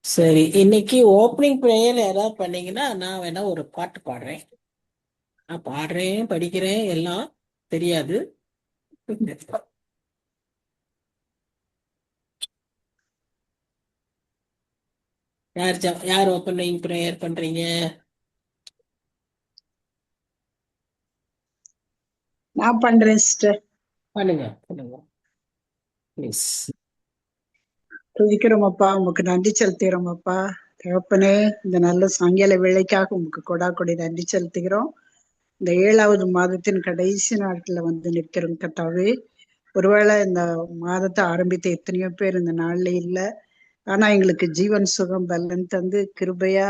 சரி, இன்னைக்கு opening prayer ஏதாவது பண்ணீங்கன்னா நான் வேணா ஒரு பாட்டு பாடுறேன். நான் பாடுறேன், படிக்கிறேன், எல்லாம் தெரியாது. யார் ஓப்பனிங் ப்ரேயர் பண்றீங்க? நான் பண்றேன் சிஸ்டர். பண்ணுங்க பண்ணுங்க ப்ளீஸ். துதிக்கிறோம் அப்பா, உமக்கு நன்றி செலுத்துகிறோம் அப்பா. தகப்பனே, இந்த நல்ல சாயங்கால வேளைக்காக உமக்கு கொடா கொடி நன்றி செலுத்துகிறோம். இந்த 7வது மாதத்தின் கடைசி நாட்கள்ல வந்து நிற்கிறோம் கர்த்தாவே. ஒருவேளை இந்த மாதத்தை ஆரம்பித்த எத்தனையோ பேர் இந்த நாள்ல இல்ல. ஆனா எங்களுக்கு ஜீவன் சுகம் பலன் தந்து கிருபையா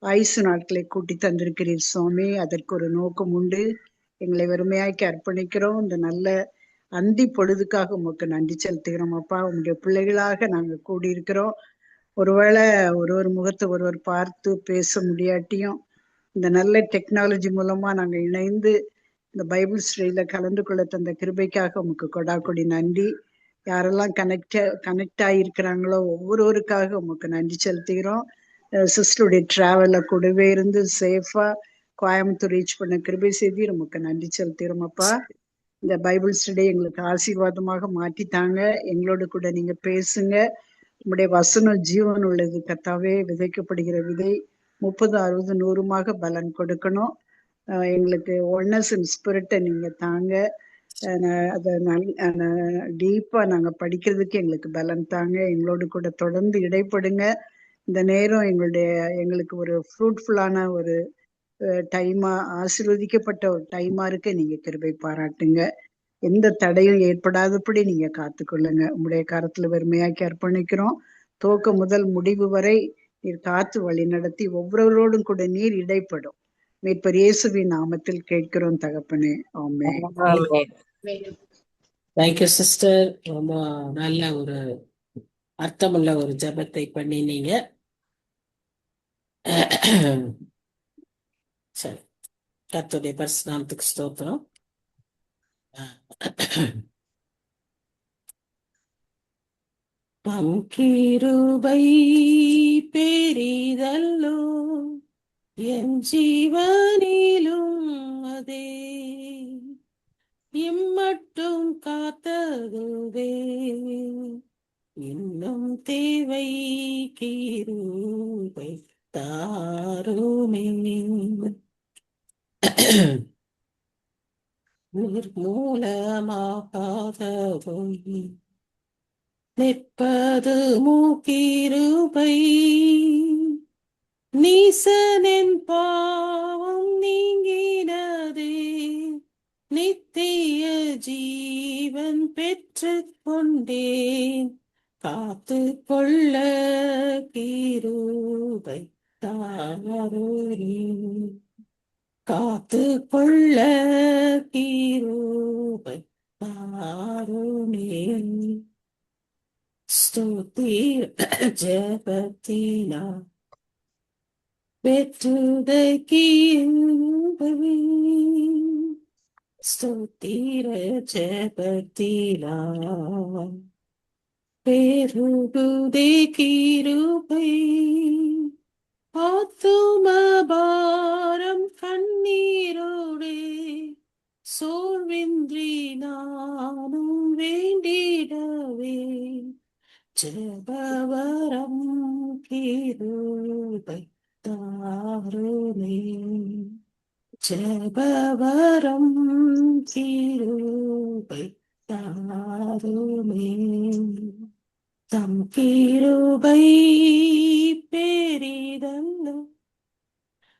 ஆயுசு நாட்களை கூட்டி தந்திருக்கிறீர் சுவாமி. அதற்கு ஒரு நோக்கம் உண்டு. எங்களை வெறுமையாக்கி அர்ப்பணிக்கிறோம். இந்த நல்ல அந்தி பொழுதுக்காக உமக்கு நன்றி செலுத்துகிறோம் அப்பா. உங்களுடைய பிள்ளைகளாக நாங்க கூடியிருக்கிறோம். ஒருவேளை ஒரு முகத்தை ஒருவர் பார்த்து பேச முடியாட்டியும் இந்த நல்ல டெக்னாலஜி மூலமா நாங்க இணைந்து இந்த பைபிள் ஸ்டடியில கலந்து கொள்ள தந்த கிருபைக்காக உமக்கு கொடா கொடி நன்றி. யாரெல்லாம் கனெக்ட் ஆகியிருக்கிறாங்களோ ஒவ்வொருவருக்காக உமக்கு நன்றி செலுத்துகிறோம். சிஸ்டருடைய டிராவல்ல கூடவே இருந்து சேஃபா கோயம்புத்தூர் ரீச் பண்ண கிருபை செய்தி உமக்கு நன்றி செலுத்துகிறோம் அப்பா. இந்த பைபிள் ஸ்டடி எங்களுக்கு ஆசீர்வாதமாக மாற்றித்தாங்க. எங்களோடு கூட நீங்க பேசுங்க. உங்களுடைய வசனம் ஜீவன் உள்ளது கர்த்தாவே. விதைக்கப்படுகிற விதை 30, 60, 100மாக பலன் கொடுக்கணும். எங்களுக்கு ஒன்னஸ் அண்ட் ஸ்பிரிட்டை நீங்க தாங்க. அதை டீப்பா நாங்க படிக்கிறதுக்கு எங்களுக்கு பலன் தாங்க. எங்களோடு கூட தொடர்ந்து இடைப்படுங்க. இந்த நேரம் எங்களுக்கு ஒரு ஃப்ரூட்ஃபுல்லான ஒரு டைமா, ஆசீர்வதிக்கப்பட்ட ஒரு டைமா இருக்க நீங்க கிருபை பாராட்டுங்க. எந்த தடையும் ஏற்படாதபடி நீங்க காத்துக்கொள்ளுங்க. உங்களுடைய கரத்துல வெறுமையாக்கி அர்ப்பணிக்கிறோம். துவக்கம் முதல் முடிவு வரை நீர் காத்து வழி நடத்தி ஒவ்வொருவரோடும் கூட நீர் இடைப்படும். மீட்பர் இயேசுவின் நாமத்தில் கேட்கிறோம் தகப்பனே. ஆமென். Thank you sister. ரொம்ப நல்ல ஒரு அர்த்தமுள்ள ஒரு ஜெபத்தை பண்ணினீங்க. சரி, கர்த்தருடைய பரிசுநாமத்துக்கு ஸ்தோத்திரம். தம் கிருபை பெரிதல்லோ, என் ஜீவனிலும் அதே இம்மட்டும் காத்ததுவே, இன்னும் தேவை கிருபை தாருமே. நிர்மூலமாகாததும் நிற்பது மூக்கிருபை, நீசனின் பாவம் நீங்கினதே, நித்திய ஜீவன் பெற்றுக் கொண்டேன், காத்து கொள்ள கிருபை தாருமே, காத்து கொள்ள கிருபை தாருமே. ஸ்தோத்திர ஜெபத்தினா பெற்றுதை கிருபை, ஸ்தோத்திர ஜெபத்தினா பெருகுதே கிருபை, ஆத்தும பாரம் கண்ணீரோடே சோர்வின்றி நானும் வேண்டிடவே, ஜெபவரம் கிருபை தாருமே, ஜெபவரம் கிருபை தாருமே. தம் கிருபை பெரிதல்லோ,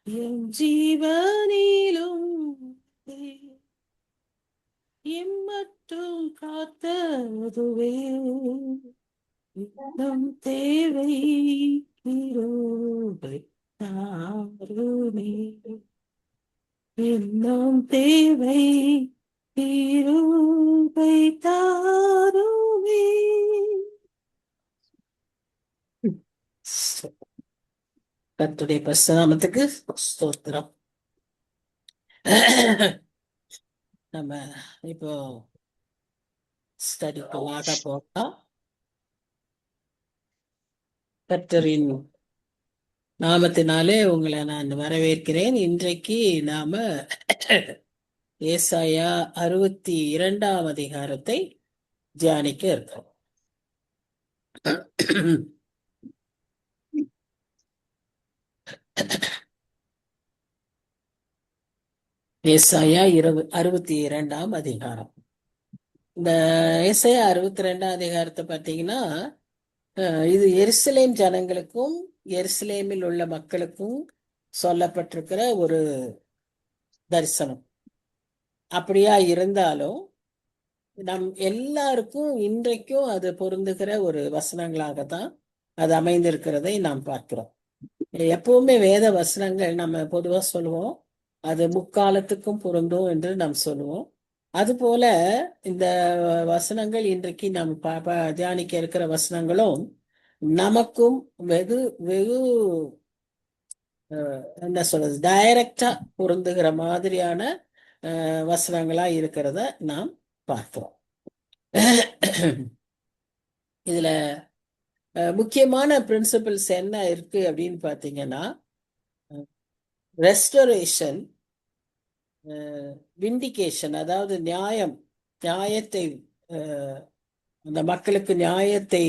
என் ஜீவனிலும் இம்மட்டும் காத்ததுவே, இன்னும் தேவை கிருபை தாருமே, இன்னும் தேவை கிருபை தாருமே. கர்த்தருடைய பரிசுநாமத்துக்கு ஸ்தோத்திரம். நம்ம இப்போ ஸ்டடிக்குள்ளாக போகலாம். கர்த்தரின் நாமத்தினாலே உங்களை நான் வரவேற்கிறேன். இன்றைக்கு நாம ஏசாயா 62ஆம் அதிகாரத்தை தியானிக்க இருக்கிறோம். ஏசாயா 62ஆம் அதிகாரம். இந்த ஏசாயா 62ஆம் அதிகாரத்தை பார்த்தீங்கன்னா, இது எருசலேம் ஜனங்களுக்கும் எருசலேமில் உள்ள மக்களுக்கும் சொல்லப்பட்டிருக்கிற ஒரு தரிசனம். அப்படியா இருந்தாலும் நம் எல்லாருக்கும் இன்றைக்கும் அது பொருந்துகிற ஒரு வசனங்களாகத்தான் அது அமைந்திருக்கிறதை நாம் பார்க்கிறோம். எப்பவுமே வேத வசனங்கள் நம்ம பொதுவா சொல்லுவோம், அது முக்காலத்துக்கும் பொருந்தும் என்று நாம் சொல்லுவோம். அதுபோல இந்த வசனங்கள் இன்றைக்கு நாம் தியானிக்க இருக்கிற வசனங்களும் நமக்கும் வெகு வெகு என்ன சொல்றது, டைரக்டா பொருந்துகிற மாதிரியான வசனங்களா இருக்கிறத நாம் பார்க்கிறோம். இதுல முக்கியமான பிரின்சிபிள்ஸ் என்ன இருக்கு அப்படின்னு பார்த்தீங்கன்னா, ரெஸ்டரேஷன், விண்டிகேஷன், அதாவது நியாயத்தை அந்த மக்களுக்கு நியாயத்தை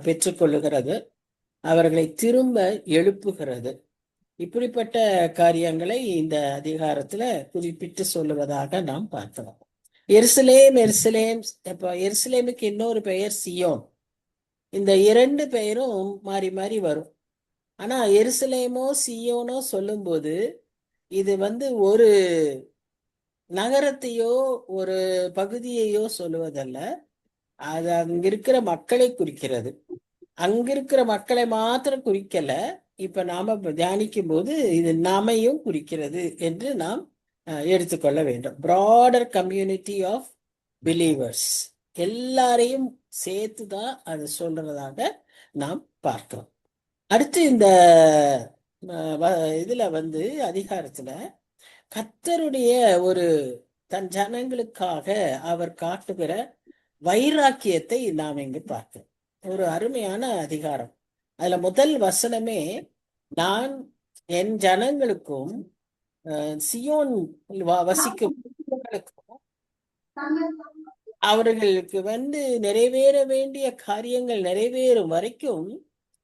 பெற்றுக்கொள்ளுகிறது, அவர்களை திரும்ப எழுப்புகிறது. இப்படிப்பட்ட காரியங்களை இந்த அதிகாரத்துல குறிப்பிட்டு சொல்லுவதாக நாம் பார்க்கிறோம். எருசலேம் இப்ப எருசலேமுக்கு இன்னொரு பெயர் சியோன். இந்த இரண்டு பெயரும் மாறி மாறி வரும். ஆனா எருசலேமோ சியோனோ சொல்லும்போது இது ஒரு நகரத்தையோ ஒரு பகுதியையோ சொல்லுவதல்ல, அது அங்கிருக்கிற மக்களை குறிக்கிறது. அங்கிருக்கிற மக்களை மாத்திரம் குறிக்கல, இப்ப நாம தியானிக்கும் போது இது நாமையும் குறிக்கிறது என்று நாம் எடுத்துக்கொள்ள வேண்டும். பிராடர் கம்யூனிட்டி ஆஃப் பிலீவர்ஸ், எல்லாரையும் சேர்த்துதான் அது சொல்றதாக நாம் பார்க்கிறோம். அடுத்து இந்த இதுல அதிகாரத்துல கர்த்தருடைய ஒரு தன் ஜனங்களுக்காக அவர் காட்டுகிற வைராக்கியத்தை நாம் இங்கு பார்க்கிறோம். ஒரு அருமையான அதிகாரம். அதுல முதல் வசனமே, நான் என் ஜனங்களுக்கும் சியோன் வசிக்கும் அவர்களுக்கு நிறைவேற வேண்டிய காரியங்கள் நிறைவேறும் வரைக்கும்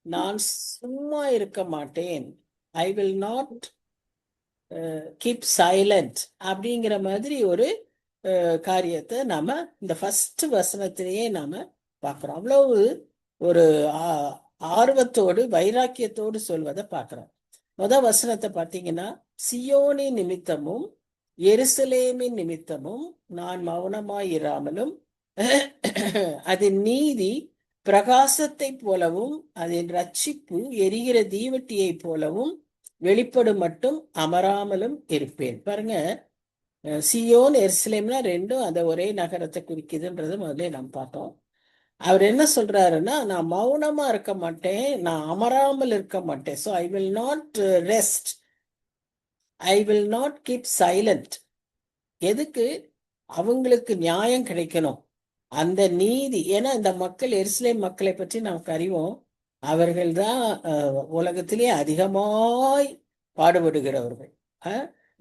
நான் சும்மா இருக்க மாட்டேன், I will not keep silent அப்படிங்கிற மாதிரி ஒரு காரியத்தை நாம இந்த ஃபர்ஸ்ட் வசனத்திலேயே நாம பார்க்கிறோம். அவ்வளவு ஒரு ஆர்வத்தோடு வைராக்கியத்தோடு சொல்வதை பார்க்கிறோம். வசனத்தை பார்த்தீங்கன்னா, சியோனின் நிமித்தமும் எருசலேமின் நிமித்தமும் நான் மௌனமாயிராமலும் அதன் நீதி பிரகாசத்தை போலவும் அதன் ரட்சிப்பு எரிகிற தீவட்டியை போலவும் வெளிப்படும் மட்டும் அமராமலும் இருப்பேன். பாருங்க, சியோன் எருசலேம்னா ரெண்டும் அந்த ஒரே நகரத்தை குறிக்குதுன்றது முதல்ல நாம் பார்த்தோம். அவர் என்ன சொல்றாருன்னா, நான் மௌனமா இருக்க மாட்டேன், நான் அமராமல் இருக்க மாட்டேன். So I will not rest, I will not keep silent. எதுக்கு? அவங்களுக்கு நியாயம் கிடைக்கணும், அந்த நீதி. ஏன்னா இந்த மக்கள், எருசலேம் மக்களை பற்றி நாம் அறிவோம், அவர்கள்தான் உலகத்திலே அதிகமாய் பாடுபடுகிறவர்கள்,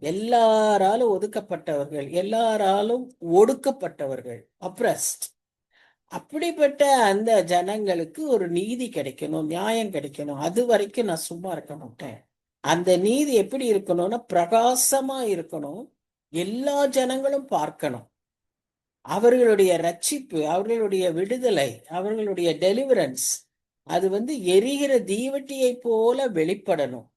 எல்லாராலும் ஒதுக்கப்பட்டவர்கள், எல்லாராலும் ஒடுக்கப்பட்டவர்கள், அப்ரஸ்ட். அப்படிப்பட்ட அந்த ஜனங்களுக்கு ஒரு நீதி கிடைக்கணும், நியாயம் கிடைக்கணும். அது வரைக்கும் நான் சும்மா இருக்க மாட்டேன். அந்த நீதி எப்படி இருக்கணும்னா பிரகாசமா இருக்கணும், எல்லா ஜனங்களும் பார்க்கணும். அவர்களுடைய ரட்சிப்பு, அவர்களுடைய விடுதலை, அவர்களுடைய டெலிவரன்ஸ் அது எரிகிற தீவட்டியை போல வெளிப்படணும்.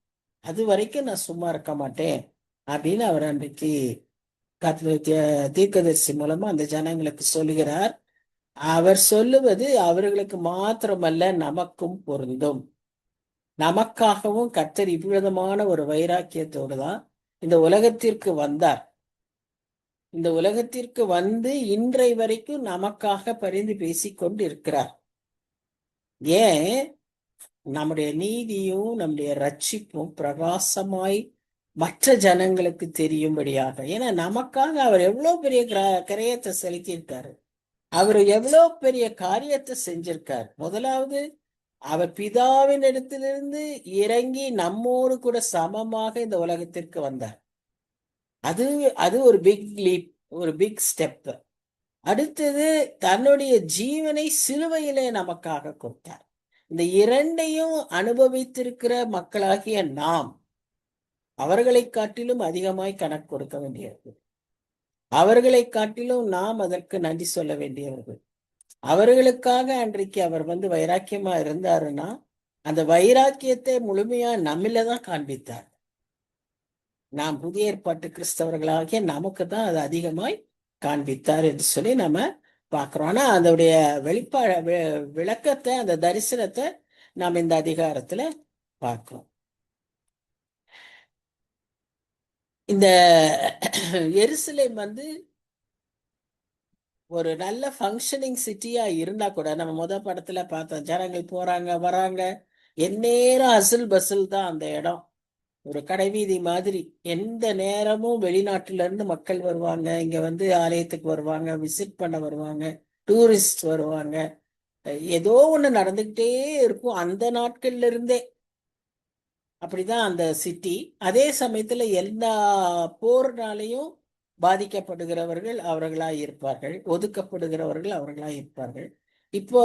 அது வரைக்கும் நான் சும்மா இருக்க மாட்டேன் அப்படின்னு அவர் அன்றைக்கு தீர்க்கதரிசி மூலமா அந்த ஜனங்களுக்கு சொல்லுகிறார். அவர் சொல்லுவது அவர்களுக்கு மாத்திரமல்ல, நமக்கும் பொருந்தும். நமக்காகவும் கர்த்தர் இவ்விதமான ஒரு வைராக்கியத்தோடு தான் இந்த உலகத்திற்கு வந்தார். இந்த உலகத்திற்கு இன்றை வரைக்கும் நமக்காக பரிந்து பேசிக்கொண்டு இருக்கிறார். ஏன்? நம்முடைய நீதியும் நம்முடைய ரட்சிப்பும் பிரகாசமாய் மற்ற ஜனங்களுக்கு தெரியும்படியாக. ஏன்னா நமக்காக அவர் எவ்வளவு பெரிய கிரயத்தை செலுத்தியிருக்காரு, அவர் எவ்வளவு பெரிய காரியத்தை செஞ்சிருக்கார். முதலாவது அவர் பிதாவின் இடத்திலிருந்து இறங்கி நம்மோடு கூட சமமாக இந்த உலகத்திற்கு வந்தார். அது அது ஒரு பிக் லீப், ஒரு பிக் ஸ்டெப். அடுத்தது தன்னுடைய ஜீவனை சிலுவையிலே நமக்காக கொடுத்தார். இந்த இரண்டையும் அனுபவித்திருக்கிற மக்களாகிய நாம் அவர்களை காட்டிலும் அதிகமாய் கணக்கு கொடுக்க வேண்டியது. அவர்களை காட்டிலும் நாம் அதற்கு நன்றி சொல்ல வேண்டியவர்கள். அவர்களுக்காக அன்றைக்கு அவர் வைராக்கியமா இருந்தாருன்னா அந்த வைராக்கியத்தை முழுமையா நம்மளதான் காண்பித்தார். நாம் புதிய ஏற்பாட்டு கிறிஸ்தவர்களாகிய நமக்கு தான் அது அதிகமாய் காண்பித்தார் என்று சொல்லி நம்ம பார்க்கிறோம். ஆனா அதோடைய விளக்கத்தை, அந்த தரிசனத்தை நாம் இந்த அதிகாரத்துல பார்க்கிறோம். இந்த எருசலேம் ஒரு நல்ல ஃபங்க்ஷனிங் சிட்டியா இருந்தா கூட, நம்ம படத்துல பார்த்தோம், ஜனங்கள் போறாங்க வராங்க, எந்நேரம் அசில் பசில் தான் அந்த இடம். ஒரு கடைவீதி மாதிரி. எந்த நேரமும் வெளிநாட்டுல இருந்து மக்கள் வருவாங்க, இங்க ஆலயத்துக்கு வருவாங்க, விசிட் பண்ண வருவாங்க, டூரிஸ்ட் வருவாங்க. ஏதோ ஒண்ணு நடந்துகிட்டே இருக்கும் அந்த நாட்கள்ல இருந்தே. அப்படிதான் அந்த சிட்டி. அதே சமயத்துல எல்லா போர்னாலையும் பாதிக்கப்படுகிறவர்கள் அவர்களாய் இருப்பார்கள், ஒதுக்கப்படுகிறவர்கள் அவர்களாய் இருப்பார்கள். இப்போ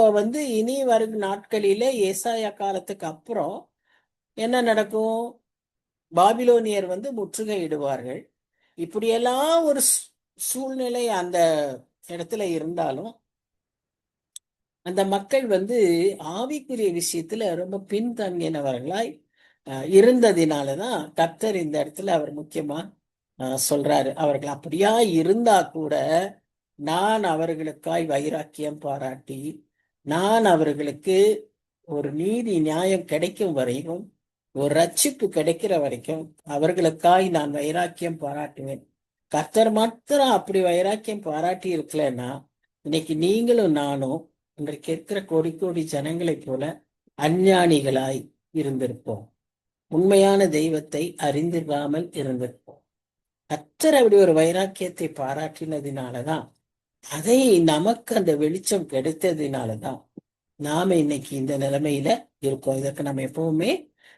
இனி வரும் நாட்களிலே ஏசாயா காலத்துக்கு அப்புறம் என்ன நடக்கும்? பாபிலோனியர் முற்றுகையிடுவார்கள். இப்படியெல்லாம் ஒரு சூழ்நிலை அந்த இடத்துல இருந்தாலும் அந்த மக்கள் ஆவிக்குரிய விஷயத்துல ரொம்ப பின்தங்கினவர்களாய் இருந்ததினாலதான் கர்த்தர் இந்த இடத்துல அவர் முக்கியமா சொல்றாரு, அவர்கள் அப்படியா இருந்தா கூட நான் அவர்களுக்காய் வைராக்கியம் பாராட்டி, நான் அவர்களுக்கு ஒரு நீதி நியாயம் கிடைக்கும் வரைக்கும், ஒரு ரட்சிப்பு கிடைக்கிற வரைக்கும் அவர்களுக்காய் நான் வைராக்கியம் பாராட்டுவேன். கர்த்தர் மாத்திரம் அப்படி வைராக்கியம் பாராட்டி இருக்கலன்னா இன்னைக்கு நீங்களும் நானும் இன்றைக்கு இருக்கிற கோடி கோடி ஜனங்களைப் போல அஞ்ஞானிகளாய் இருந்திருப்போம். உண்மையான தெய்வத்தை அறிந்திராமல் இருந்திருப்போம். கர்த்தர் அப்படி ஒரு வைராக்கியத்தை பாராட்டினதினாலதான், அதை நமக்கு அந்த வெளிச்சம் கிடைத்ததினாலதான் நாம இன்னைக்கு இந்த நிலைமையில இருக்கோம். இதற்கு நம்ம எப்பவுமே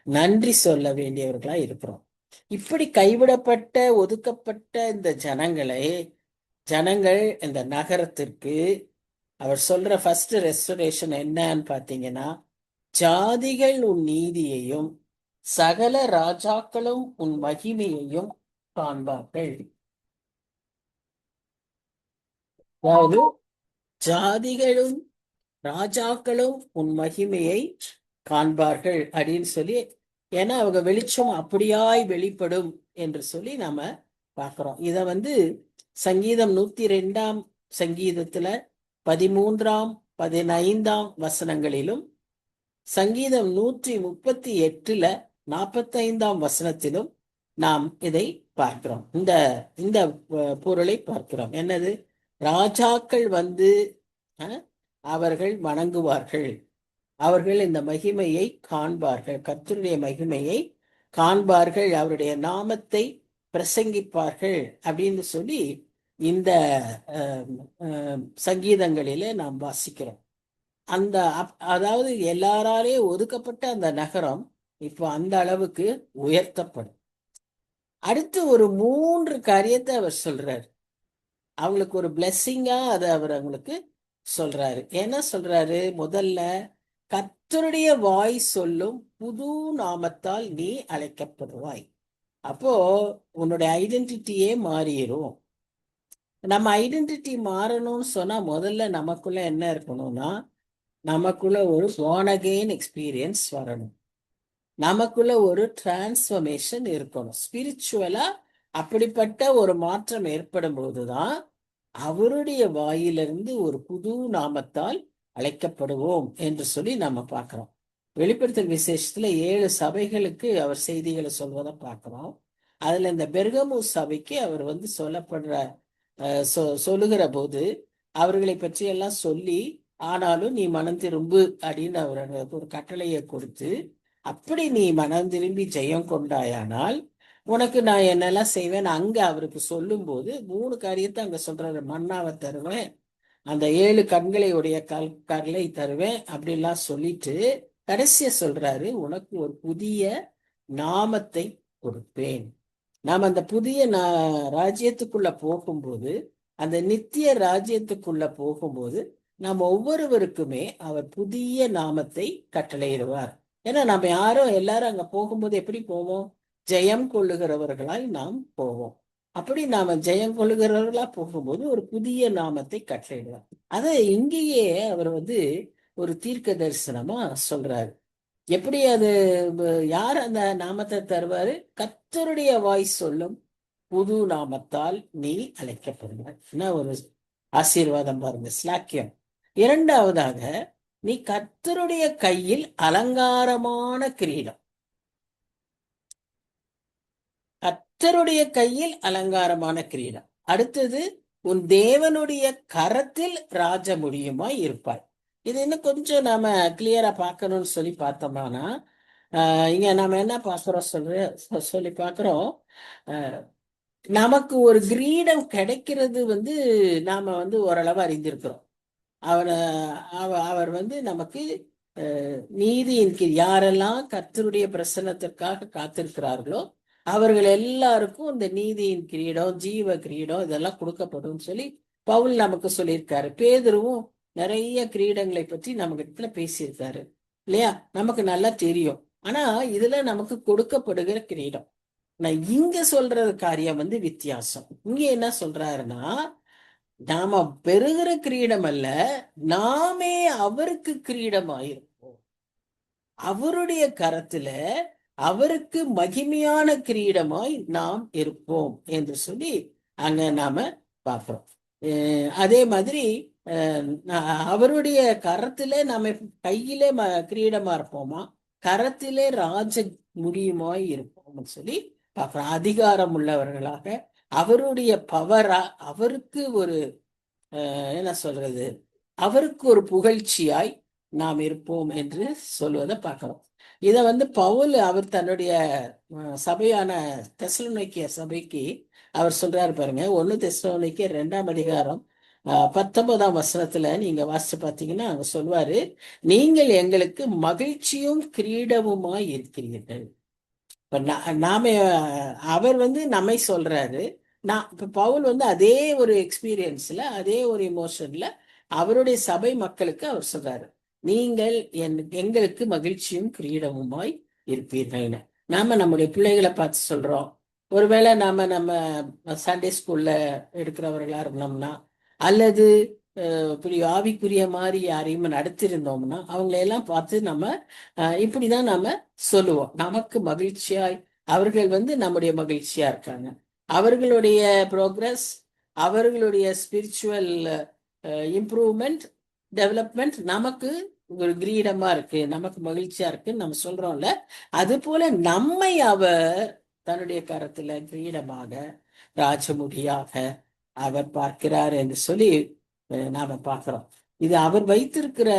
நன்றி சொல்ல வேண்டியவர்களா இருக்கிறோம். இப்படி கைவிடப்பட்ட ஒதுக்கப்பட்ட இந்த ஜனங்கள் இந்த நகரத்திற்கு அவர் சொல்ற ஃபர்ஸ்ட் ரெஸ்டரேஷன் என்னன்னு பாத்தீங்கன்னா, ஜாதிகள் உன் நீதியையும் சகல ராஜாக்களும் உன் மகிமையையும் காண்பார்கள். அதாவது ஜாதிகளும் ராஜாக்களும் உன் மகிமையை காண்பார்கள் அப்படின்னு சொல்லி, ஏன்னா அவங்க வெளிச்சம் அப்படியாய் வெளிப்படும் என்று சொல்லி நாம பார்க்கிறோம். இத சங்கீதம் 102 சங்கீதத்துல 13, 15 வசனங்களிலும், சங்கீதம் 138 45 வசனத்திலும் நாம் இதை பார்க்கிறோம். இந்த இந்த பொருளை பார்க்கிறோம். என்னது? ராஜாக்கள் அவர்கள் வணங்குவார்கள், அவர்கள் இந்த மகிமையை காண்பார்கள், கர்த்தருடைய மகிமையை காண்பார்கள், அவருடைய நாமத்தை பிரசங்கிப்பார்கள் அப்படின்னு சொல்லி இந்த சங்கீதங்களிலே நாம் வாசிக்கிறோம். அதாவது எல்லாராலே ஒதுக்கப்பட்ட அந்த நகரம் இப்போ அந்த அளவுக்கு உயர்த்தப்படும். அடுத்து ஒரு 3 காரியத்தை அவர் சொல்றாரு. அவங்களுக்கு ஒரு பிளெஸ்ஸிங்கா அதை அவர் அவங்களுக்கு சொல்றாரு. என்ன சொல்றாரு? முதல்ல, கர்த்தருடைய வாய் சொல்லும் புது நாமத்தால் நீ அழைக்கப்படுவாய். அப்போ உன்னுடைய ஐடென்டிட்டியே மாறிடும். நம்ம ஐடென்டிட்டி மாறணும்னு சொன்னா முதல்ல நமக்குள்ள என்ன இருக்கணும்னா, நமக்குள்ள ஒரு born again எக்ஸ்பீரியன்ஸ் வரணும். நமக்குள்ள ஒரு டிரான்ஸ்ஃபர்மேஷன் இருக்கணும். ஸ்பிரிச்சுவலா அப்படிப்பட்ட ஒரு மாற்றம் ஏற்படும் போதுதான் அவருடைய வாயிலிருந்து ஒரு புது நாமத்தால் அழைக்கப்படுவோம் என்று சொல்லி நம்ம பார்க்கிறோம். வெளிப்படுத்தல் விசேஷத்துல 7 சபைகளுக்கு அவர் செய்திகளை சொல்வதை பார்க்கிறோம். அதுல இந்த பெர்கமு சபைக்கு அவர் சொல்லுகிற போது அவர்களை பற்றி எல்லாம் சொல்லி, ஆனாலும் நீ மனம் திரும்பு அப்படின்னு அவர் ஒரு கட்டளையை கொடுத்து, அப்படி நீ மனம் திரும்பி ஜெயம் கொண்டாயானால் உனக்கு நான் என்னெல்லாம் செய்வேன் அங்க அவருக்கு சொல்லும் போது 3 காரியத்தை அங்க சொல்றாரு. மன்னாவை தருவேன், அந்த 7 கண்களை உடைய கல்லை தருவேன் அப்படிலாம் சொல்லிட்டு, கடைசியா சொல்றாரு, உனக்கு ஒரு புதிய நாமத்தை கொடுப்பேன். நாம் அந்த புதிய ராஜ்யத்துக்குள்ள போகும்போது, அந்த நித்திய ராஜ்யத்துக்குள்ள போகும்போது நாம் ஒவ்வொருவருக்குமே அவர் புதிய நாமத்தை கட்டளையிடுவார். ஏன்னா நம்ம யாரும் எல்லாரும் அங்க போகும்போது எப்படி போவோம்? ஜெயம் கொள்ளுகிறவர்களாய் நாம் போவோம். அப்படி நாம ஜெயம் கொள்ளுகிறவர்களா போகும்போது ஒரு புதிய நாமத்தை கட்டளையிடுவார். அதை இங்கேயே அவர் ஒரு தீர்க்க தரிசனமா சொல்றாரு. எப்படி அது யார் அந்த நாமத்தை தருவாரு? கர்த்தருடைய வாய் சொல்லும் புது நாமத்தால் நீ அழைக்கப்படுவாய். என்ன ஒரு ஆசீர்வாதம் பாருங்க, ஸ்லாக்கியம். இரண்டாவதாக, நீ கர்த்தருடைய கையில் அலங்காரமான கிரீடம். கர்த்தருடைய கையில் அலங்காரமான கிரீடம். அடுத்தது, உன் தேவனுடைய கரத்தில் ராஜ முடியுமாய் இருப்பாய். இது இன்னும் கொஞ்சம் நாம கிளியரா பார்க்கணும்னு சொல்லி பார்த்தோம்னா, இங்க நாம என்ன பார்க்கிறோம் சொல்லி பார்க்கிறோம். நமக்கு ஒரு கிரீடம் கிடைக்கிறது நாம ஓரளவு அறிந்திருக்கிறோம். அவர் நமக்கு நீதியின் கீழ் யாரெல்லாம் கர்த்தருடைய பிரசன்னத்திற்காக காத்திருக்கிறார்களோ அவர்கள் எல்லாருக்கும் இந்த நீதியின் கிரீடம், ஜீவ கிரீடம் இதெல்லாம் கொடுக்கப்படும் சொல்லி பவுல் நமக்கு சொல்லியிருக்காரு. பேதுருவும் நிறைய கிரீடங்களை பற்றி நம்ம கிட்ட பேசியிருக்காரு இல்லையா? நமக்கு நல்லா தெரியும். ஆனா இதுல நமக்கு கொடுக்கப்படுகிற கிரீடம், நான் இங்க சொல்ற காரியம் வித்தியாசம். இங்க என்ன சொல்றாருன்னா, நாம பெறுகிற கிரீடம் அல்ல, நாமே அவருக்கு கிரீடமாயிருப்போம். அவருடைய கரத்துல அவருக்கு மகிமையான கிரீடமாய் நாம் இருப்போம் என்று சொல்லி அங்க நாம பார்க்கிறோம். அதே மாதிரி அவருடைய கரத்திலே நாம கையிலே கிரீடமா இருப்போமா, கரத்திலே ராஜ முடியுமாய் இருப்போம்னு சொல்லி பார்க்கிறோம். அதிகாரம் உள்ளவர்களாக அவருடைய பவரா, அவருக்கு ஒரு என்ன சொல்றது, அவருக்கு ஒரு புகழ்ச்சியாய் நாம் இருப்போம் என்று சொல்வதை பார்க்கிறோம். இத பவுல் அவர் தன்னுடைய சபையான தெசலோனிக்கே சபைக்கு அவர் சொல்றாரு பாருங்க. 1 தெசலோனிக்கே 2ஆம் அதிகாரம் 19ஆம் வசனத்துல நீங்க வாசிச்சு பார்த்தீங்கன்னா அங்க சொல்வாரு, நீங்கள் எங்களுக்கு மகிழ்ச்சியும் கிரீடமுமாய் இருக்கிறீர்கள். இப்ப நாம அவர் நம்மை சொல்றாரு. இப்ப பவுல் அதே ஒரு எக்ஸ்பீரியன்ஸ்ல, அதே ஒரு இமோஷன்ல அவருடைய சபை மக்களுக்கு அவர் சொல்றாரு, நீங்கள் எங்களுக்கு மகிழ்ச்சியும் கிரீடமுமாய் இருப்பீர்கள்னு. நாம நம்முடைய பிள்ளைகளை பார்த்து சொல்றோம். ஒருவேளை நம்ம சண்டே ஸ்கூல்ல எடுக்கிறவர்களா இருந்தோம்னா, அல்லது ஆவிக்குரிய மாதிரி யாரையும் நடத்திருந்தோம்னா அவங்களையெல்லாம் பார்த்து நம்ம இப்படிதான் நாம சொல்லுவோம், நமக்கு மகிழ்ச்சியாய் அவர்கள் நம்முடைய மகிழ்ச்சியா இருக்காங்க. அவர்களுடைய ப்ரோக்ரஸ், அவர்களுடைய ஸ்பிரிச்சுவல் இம்ப்ரூவ்மெண்ட், டெவலப்மெண்ட் நமக்கு ஒரு கிரீடமா இருக்கு, நமக்கு மகிழ்ச்சியா இருக்குன்னு நம்ம சொல்றோம்ல. அது போல நம்மை அவர் தன்னுடைய கரத்துல கிரீடமாக, ராஜமுடியாக அவர் பார்க்கிறார் என்று சொல்லி நாம பார்க்கிறோம். இது அவர் வைத்திருக்கிற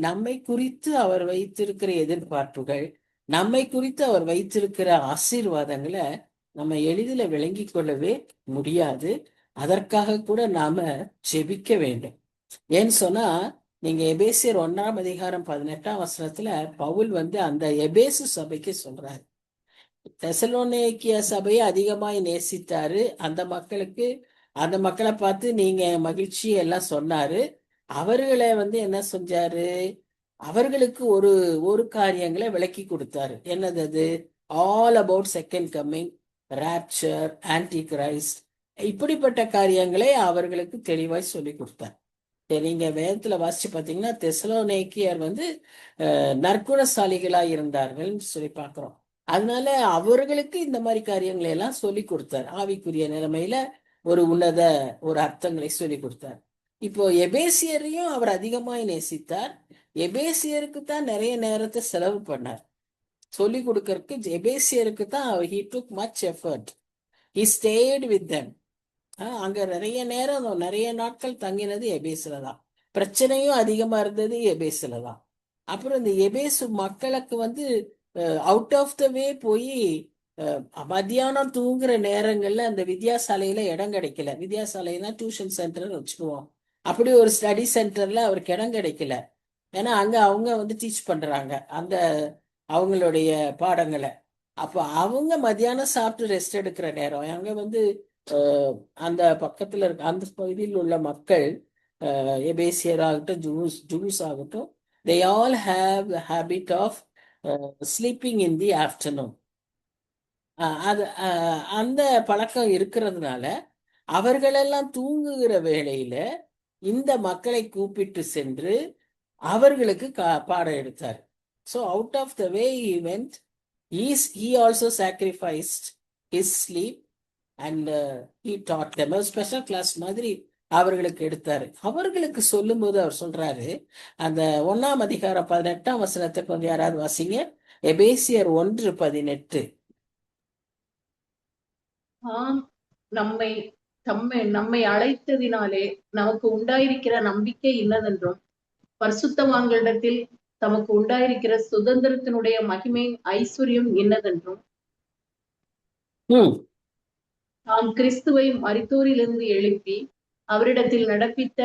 நம்மை குறித்து அவர் வைத்திருக்கிற எதிர்பார்ப்புகள், நம்மை குறித்து அவர் வைத்திருக்கிற ஆசீர்வாதங்களை நம்ம எளிதில் விளங்கி கொள்ளவே முடியாது. அதற்காக கூட நாம ஜெபிக்க வேண்டும். ஏன்னு சொன்னா, நீங்க எபேசியர் 1ஆம் அதிகாரம் 18ஆம் வசனத்துல பவுல் அந்த எபேசு சபைக்கு சொல்றாரு. தெசலோனிக்கிய சபையை அதிகமாய் நேசித்தாரு. அந்த மக்களை பார்த்து நீங்க மகிழ்ச்சி எல்லாம் சொன்னாரு. அவர்களை என்ன செஞ்சாரு? அவர்களுக்கு ஒரு காரியங்களை விளக்கி கொடுத்தாரு. என்னது அது? All about second coming, rapture, anti Christ, இப்படிப்பட்ட காரியங்களை அவர்களுக்கு தெளிவாய் சொல்லி கொடுத்தார். நீங்க வேதத்துல வாசிச்சு பார்த்தீங்கன்னா தெசலோனிக்கியர் நற்குணசாலிகளாய் இருந்தார்கள் சொல்லி பார்க்கிறோம். அதனால அவர்களுக்கு இந்த மாதிரி காரியங்களை எல்லாம் சொல்லி கொடுத்தார். ஆவிக்குரிய நிலைமையில ஒரு உன்னத ஒரு அர்த்தங்களை சொல்லி கொடுத்தார். இப்போ எபேசியரையும் அவர் அதிகமாய் நேசித்தார். எபேசியருக்கு தான் நிறைய நேரத்தை செலவு பண்ணார் சொல்லி கொடுக்கறதுக்கு. எபேசியருக்கு தான் he took much effort. He stayed with them. அங்க நிறைய நேரம், நிறைய நாட்கள் தங்கினது எபேசுல தான். பிரச்சனையும் அதிகமா இருந்தது எபேசுல தான். அப்புறம் இந்த எபேசு மக்களுக்கு அவுட் ஆஃப் த வே போய் மத்தியானம் தூங்குற நேரங்கள்ல அந்த வித்யாசாலையில இடம் கிடைக்கல. வித்யாசாலைனா டியூஷன் சென்டர் வச்சுக்குவோம். அப்படி ஒரு ஸ்டடி சென்டர்ல அவருக்கு இடம் கிடைக்கல. ஏன்னா அங்க அவங்க வந்து டீச் பண்றாங்க அந்த அவங்களுடைய பாடங்களை. அப்போ அவங்க மத்தியானம் சாப்பிட்டு ரெஸ்ட் எடுக்கிற நேரம் அங்க வந்து அந்த பக்கத்துல இருக்க அந்த பகுதியில் உள்ள மக்கள், எபேசியர் ஆகட்டும், ஜூஸ் ஆகட்டும், they all have the habit of sleeping in the afternoon. அது அந்த பழக்கம் இருக்கிறதுனால அவர்களெல்லாம் தூங்குகிற வேளையில இந்த மக்களை கூப்பிட்டு சென்று அவர்களுக்கு பாடம் எடுத்தார். So out of the way he went, he also sacrificed his sleep and he taught them. ஒரு ஸ்பெஷல் கிளாஸ் மாதிரி அவர்களுக்கு எடுத்தாரு. அவர்களுக்கு சொல்லும்போது அவர் சொல்றாரு, அந்த 1ஆம் அதிகாரம் 18ஆம் வசனத்தை கொஞ்சம் யாராவது வாசிங்க. எபேசியர் 1:18. ஆம், நம்மை நம்மை அழைத்ததினாலே நமக்கு உண்டாயிருக்கிற நம்பிக்கை இன்னதென்றும், பரிசுத்தவான்களிடத்தில் தமக்கு உண்டாயிருக்கிற சுதந்திரத்தினுடைய மகிமையின் ஐஸ்வர்யம் இன்னதென்றும், தாம் கிறிஸ்துவை மரித்தோரிலிருந்து எழுப்பி அவரிடத்தில் நடப்பித்த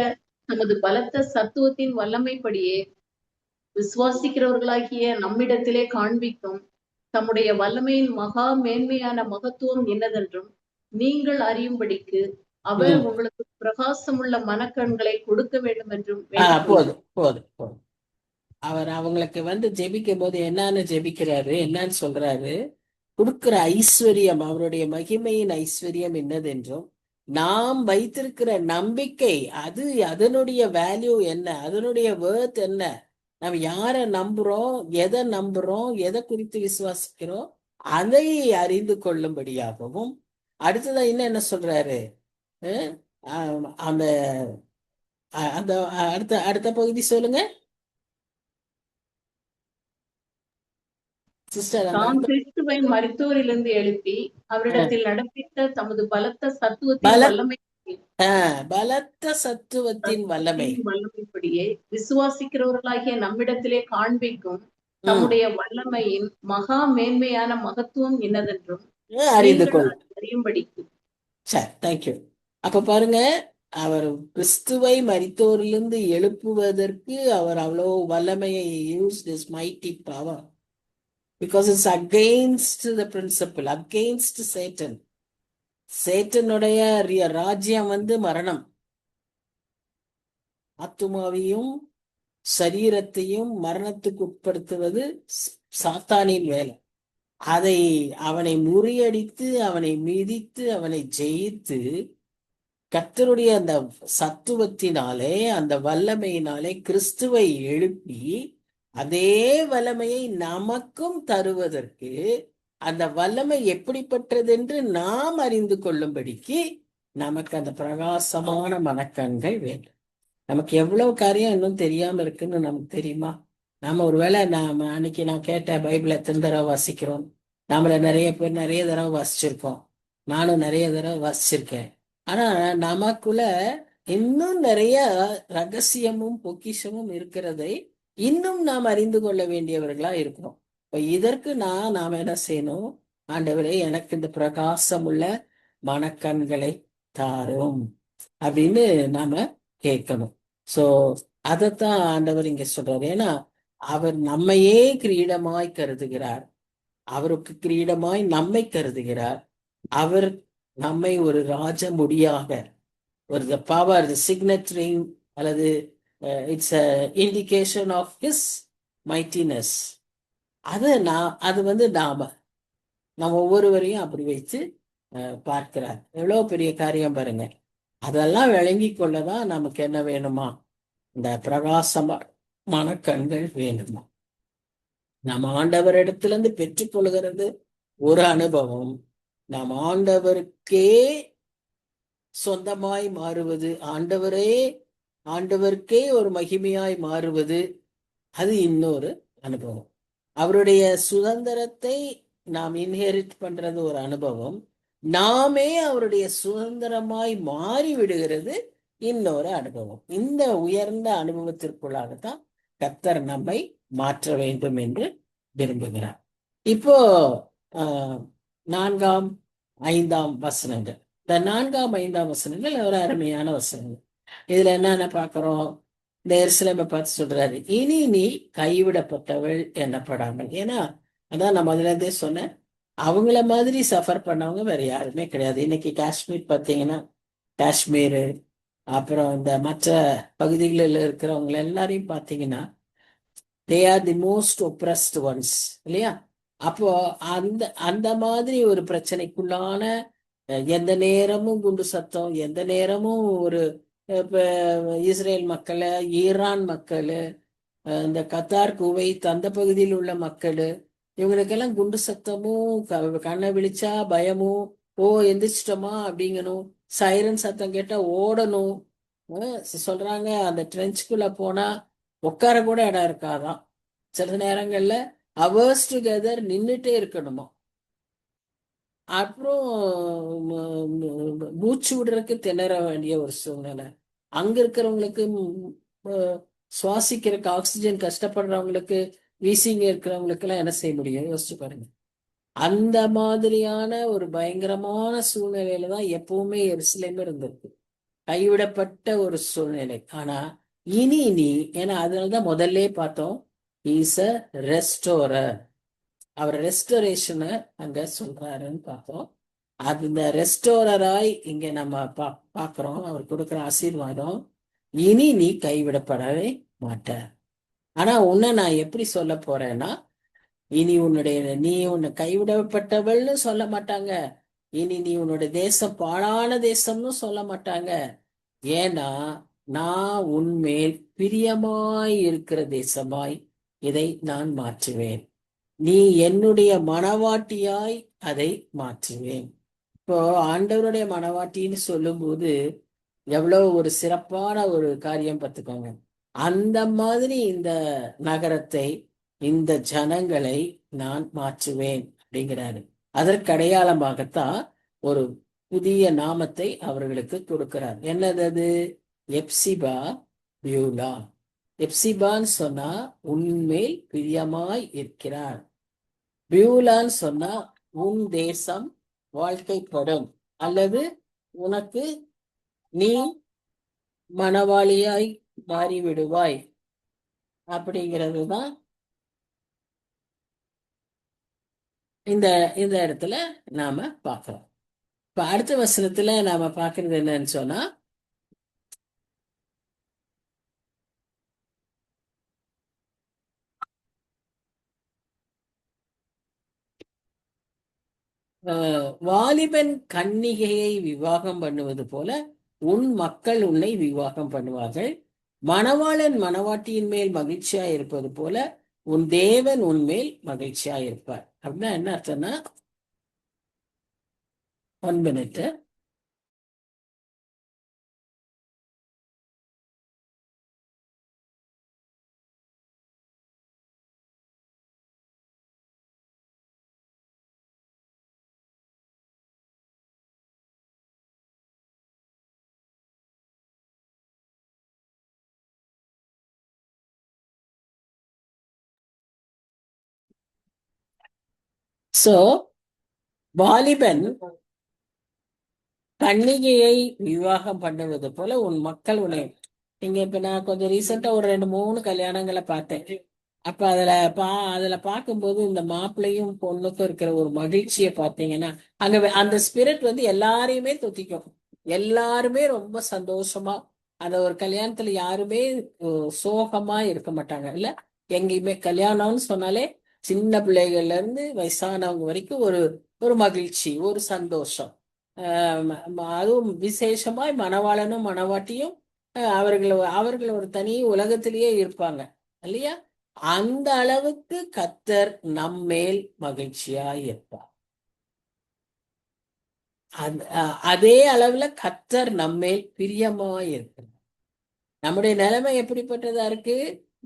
தமது பலத்த சத்துவத்தின் வல்லமைப்படியே விசுவாசிக்கிறவர்களாகிய நம்மிடத்திலே காண்பிக்கும் தம்முடைய வல்லமையின் மகா மேன்மையான மகத்துவம் என்னதென்றும் நீங்கள் அறியும்படிக்கு அவர் உங்களுக்கு பிரகாசமுள்ள மனக்கண்களை கொடுக்க வேண்டும் என்றும் போதும். அவர் அவங்களுக்கு வந்து ஜெபிக்கும் போது என்னன்னு ஜெபிக்கிறாரு, என்னன்னு சொல்றாரு, கொடுக்கிற ஐஸ்வர்யம், அவருடைய மகிமையின் ஐஸ்வர்யம் என்னதென்றும், நாம் வைத்திருக்கிற நம்பிக்கை, அது அதனுடைய வேல்யூ என்ன, அதனுடைய வேர்த் என்ன, நம்ம யாரை நம்புறோம், எதை குறித்து விசுவாசிக்கிறோம், அதை அறிந்து கொள்ளும்படியாகவும். அடுத்ததான் இன்னும் என்ன சொல்றாரு, அந்த அந்த அடுத்த அடுத்த பகுதி சொல்லுங்க சிஸ்டர். தாம் கிறிஸ்துவை மரித்தோரிலிருந்து எழுப்பி அவரிடத்தில் நடப்பித்த தமது பலத்த சத்துவத்தின் வல்லமை பலத்த சத்துவத்தின் வல்லமைப்படியே விசுவாசிக்கிறவர்களாகிய நம்மிடத்திலே காண்பிக்கும் தம்முடைய வல்லமையின் மகா மேன்மையான மகத்துவம் என்னதென்றும் அறிந்து கொள் அறியும்படிக்கு. சரி, தேங்க்யூ. அப்ப பாருங்க, அவர் கிறிஸ்துவை மரித்தோரிலிருந்து எழுப்புவதற்கு அவர் அவ்வளவு வல்லமையை use this mighty power, because it's against the principle, against Satan. சேட்டனுடைய ராஜ்யம் வந்து மரணம். ஆத்துமாவையும் சரீரத்தையும் மரணத்துக்கு உட்படுத்துவது சாத்தானின் வேலை. அதை அவனை முறியடித்து, அவனை மிதித்து, அவனை ஜெயித்து, கர்த்தருடைய அந்த சத்துவத்தினாலே, அந்த வல்லமையினாலே கிறிஸ்துவை எழுப்பி அதே வல்லமையை நமக்கும் தருவதற்கு, அந்த வல்லமை எப்படிப்பட்டது என்று நாம் அறிந்து கொள்ளும்படிக்கு நமக்கு அந்த பிரகாசமான மனக்கண்கள் வேண்டும். நமக்கு எவ்வளவு காரியம் இன்னும் தெரியாம இருக்குன்னு நமக்கு தெரியுமா? நாம ஒருவேளை அன்னைக்கு நான் கேட்ட பைபிளை எத்தனை தடவை வாசிக்கிறோம்? நம்மள நிறைய பேர் நிறைய தடவை வாசிச்சிருக்கோம். நானும் நிறைய தடவை வாசிச்சிருக்கேன். ஆனா நமக்குள்ள இன்னும் நிறைய ரகசியமும் பொக்கிஷமும் இருக்கிறதை இன்னும் நாம் அறிந்து கொள்ள வேண்டியவர்களா இருக்கிறோம். இதற்கு நாம என்ன செய்யணும்? ஆண்டவரே, எனக்கு இந்த பிரகாசம் உள்ள மனக்கண்களை தாரும் அப்படின்னு நாம கேட்கணும். சோ அதைத்தான் ஆண்டவர் இங்க சொல்றாரு. ஏன்னா அவர் நம்மையே கிரீடமாய் கருதுகிறார். அவருக்கு கிரீடமாய் நம்மை கருதுகிறார். அவர் நம்மை ஒரு ராஜ முடியாக, ஒரு பவர், சிக்னட் ரிங், அல்லது it's indication of his mightiness. அது வந்து நம்ம ஒவ்வொருவரையும் அப்படி வைத்து பார்க்கிறார். எவ்வளவு பெரிய காரியம் பாருங்க. அதெல்லாம் விளங்கி கொள்ளதான் நமக்கு என்ன வேணுமா? இந்த பிரகாசமான கண்கள் வேணுமா? நம்ம ஆண்டவரிடத்திலிருந்து பெற்றுக்கொள்கிறது ஒரு அனுபவம். நாம் ஆண்டவருக்கே சொந்தமாய் மாறுவது, ஆண்டவருக்கே ஒரு மகிமையாய் மாறுவது, அது இன்னொரு அனுபவம். அவருடைய சுதந்திரத்தை நாம் இன்ஹெரிட் பண்றது ஒரு அனுபவம். நாமே அவருடைய சுதந்திரமாய் மாறி விடுகிறது இன்னொரு அனுபவம். இந்த உயர்ந்த அனுபவத்திற்குள்ளாகத்தான் கர்த்தர் நம்மை மாற்ற வேண்டும் என்று விரும்புகிறார். இப்போ 4ஆம் 5ஆம் வசனங்கள். இந்த 4ஆம் 5ஆம் வசனங்கள் ஒரு அருமையான வசனங்கள். இதுல என்னென்ன பார்க்கிறோம்? இந்த எருசலேமை பார்த்து சொல்றாரு, இனி நீ கைவிடப்பட்டவள் எண்ணப்படாமல். ஏன்னா அதான் நான் முதல்ல இருந்தே சொன்னேன், அவங்கள மாதிரி சஃபர் பண்ணவங்க வேற யாருமே கிடையாது. இன்னைக்கு காஷ்மீர் பார்த்தீங்கன்னா, காஷ்மீர் அப்புறம் இந்த மற்ற பகுதிகளில் இருக்கிறவங்க எல்லாரையும் பார்த்தீங்கன்னா, they are the most ஒப்ரஸ்ட் once, இல்லையா? அப்போ அந்த அந்த மாதிரி ஒரு பிரச்சனைக்குள்ளான எந்த நேரமும் குண்டு சத்தம், எந்த நேரமும் ஒரு இப்ப இஸ்ரேல் மக்கள், ஈரான் மக்கள், இந்த கத்தார், குவைத் அந்த பகுதியில் உள்ள மக்கள், இவங்களுக்கெல்லாம் குண்டு சத்தமும் கண்ணை விழிச்சா பயமும், ஓ எந்திரிச்சிட்டோமா அப்படிங்கணும், சைரன் சத்தம் கேட்டா ஓடணும். சொல்றாங்க அந்த ட்ரெஞ்சுக்குள்ள போனா உட்கார கூட இடம் இருக்காதான். சில நேரங்கள்ல அவர்ஸ் டுகெதர் நின்றுட்டே இருக்கணுமா. அப்புறம் மூச்சு விடுறதுக்கு திணற வேண்டிய ஒரு சூழ்நிலை. அங்க இருக்கிறவங்களுக்கு சுவாசிக்கிறதுக்கு ஆக்சிஜன் கஷ்டப்படுறவங்களுக்கு, வீசிங்க இருக்கிறவங்களுக்கு எல்லாம் என்ன செய்ய முடியும்? யோசிச்சு பாருங்க. அந்த மாதிரியான ஒரு பயங்கரமான சூழ்நிலையில தான் எப்பவுமே எருசலேம் இருந்திருக்கு. கைவிடப்பட்ட ஒரு சூழ்நிலை. ஆனா இனி நீ, ஏன்னா அதனாலதான் முதல்ல பார்த்தோம், இஸ் அ ரெஸ்டோரர். அவர் ரெஸ்டரேஷனை அங்க சொல்றாருன்னு பார்த்தோம். அது இந்த ரெஸ்டோரராய் இங்க நம்ம பாக்குறோம். அவர் கொடுக்குற ஆசீர்வாதம், இனி நீ கைவிடப்படவே மாட்ட. ஆனா உன்னை நான் எப்படி சொல்ல போறேன்னா, இனி நீ உன்னை கைவிடப்பட்டவள்னு சொல்ல மாட்டாங்க. இனி நீ உன்னுடைய தேசம் பாழான தேசம்னு சொல்ல மாட்டாங்க. ஏன்னா நான் உன்மேல் பிரியமாய் இருக்கிற தேசமாய் இதை நான் மாற்றுவேன். நீ என்னுடைய மணவாட்டியாய் அதை மாற்றுவேன். இப்போ ஆண்டவருடைய மணவாட்டின்னு சொல்லும்போது எவ்வளவு ஒரு சிறப்பான ஒரு காரியம் பார்த்துக்கோங்க. அந்த மாதிரி இந்த நகரத்தை, இந்த ஜனங்களை நான் மாற்றுவேன் அப்படிங்கிறாரு. அதற்கு அடையாளமாகத்தான் ஒரு புதிய நாமத்தை அவர்களுக்கு கொடுக்கிறார். என்னது அது? எப்சிபா பியூலா. எப்சிபான்னு சொன்னா உன்மேல் பிரியமாய் இருக்கிறார். பியூலான்னு சொன்னா உன் தேசம் வாழ்க்கைப்படும், அல்லது உனக்கு நீ மணவாளியாய் மாறிவிடுவாய் அப்படிங்கிறது தான் இந்த இந்த இடத்துல நாம பார்க்கிறோம். இப்ப அடுத்த வசனத்துல நாம பார்க்கறது என்னன்னு சொன்னா, வாலிபன் கன்னிகையை விவாகம் பண்ணுவது போல உன் மக்கள் உன்னை விவாகம் பண்ணுவார்கள். மணவாளன் மணவாட்டியின் மேல் மகிழ்ச்சியா இருப்பது போல உன் தேவன் உன்மேல் மகிழ்ச்சியா இருப்பார். அப்படின்னா என்ன அர்த்தம்னா, 1 minute. சோ வாலிபன் கன்னிகையை விவாகம் பண்ணுவது போல உன் மக்கள் உன்னை. நீங்க இப்ப நான் கொஞ்சம் ரீசெண்டா ஒரு 2-3 கல்யாணங்களை பார்த்தேன். அப்ப அதுல பார்க்கும்போது இந்த மாப்பிள்ளையும் பொண்ணுக்கும் இருக்கிற ஒரு மகிழ்ச்சியை பார்த்தீங்கன்னா, அங்க அந்த ஸ்பிரிட் வந்து எல்லாரையுமே தொத்திக்கும். எல்லாருமே ரொம்ப சந்தோஷமா அந்த ஒரு கல்யாணத்துல யாருமே சோகமா இருக்க மாட்டாங்க. இல்ல, எங்கேயுமே கல்யாணம்னு சொன்னாலே சின்ன பிள்ளைகள்ல இருந்து வயசானவங்க வரைக்கும் ஒரு ஒரு மகிழ்ச்சி, ஒரு சந்தோஷம். அதுவும் விசேஷமாய் மணவாளனும் மணவாட்டியும் அவர்கள் ஒரு தனி உலகத்திலேயே இருப்பாங்க, இல்லையா? அந்த அளவுக்கு கர்த்தர் நம்மேல் மகிழ்ச்சியாய் இருப்பார். அதே அளவுல கர்த்தர் நம்மேல் பிரியமாய் இருக்கிறார். நம்முடைய நிலைமை எப்படிப்பட்டதா இருக்கு?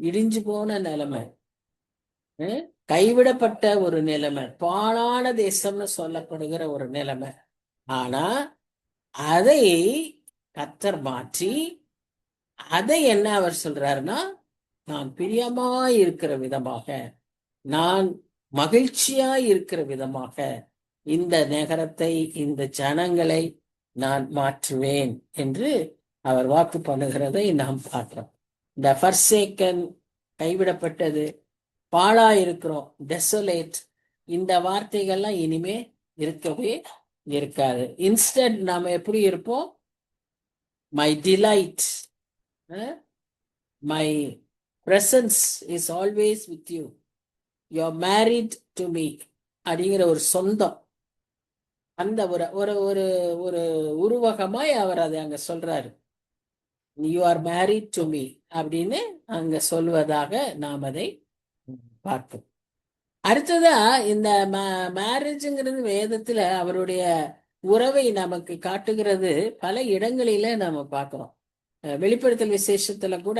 இடிஞ்சு போன நிலைமை, கைவிடப்பட்ட ஒரு நிலைமை, பாழான தேசம்னு சொல்லப்படுகிற ஒரு நிலைமை. ஆனா அதை கர்த்தர் மாற்றி, அதை என்ன அவர் சொல்றாருன்னா, நான் பிரியமாய் இருக்கிற விதமாக, நான் மகிழ்ச்சியாய் இருக்கிற விதமாக இந்த நகரத்தை, இந்த ஜனங்களை நான் மாற்றுவேன் என்று அவர் வாக்கு பண்ணுகிறதை நாம் பார்க்கிறோம். இந்த ஃபர்சேக்கன், கைவிடப்பட்டது, பாழா இருக்கிறோம், டெசோலேட், இந்த வார்த்தைகள்லாம் இனிமே இருக்கவே இருக்காது. இன்ஸ்டன்ட் நாம எப்படி இருப்போம்? My delight, my presence is always with you, you are married to me அப்படிங்கிற ஒரு சொந்தம், அந்த ஒரு ஒரு ஒரு ஒரு உருவகமாய் அவர் அதை அங்க சொல்றாரு. You are married to me அப்படின்னு அங்க சொல்வதாக நாம் அதை பார்ப்போம். அடுத்ததா இந்த மேரேஜுங்கிறது வேதத்துல அவருடைய உறவை நமக்கு காட்டுகிறது பல இடங்களில நாம பார்க்கிறோம். வெளிப்படுத்தல் விசேஷத்துல கூட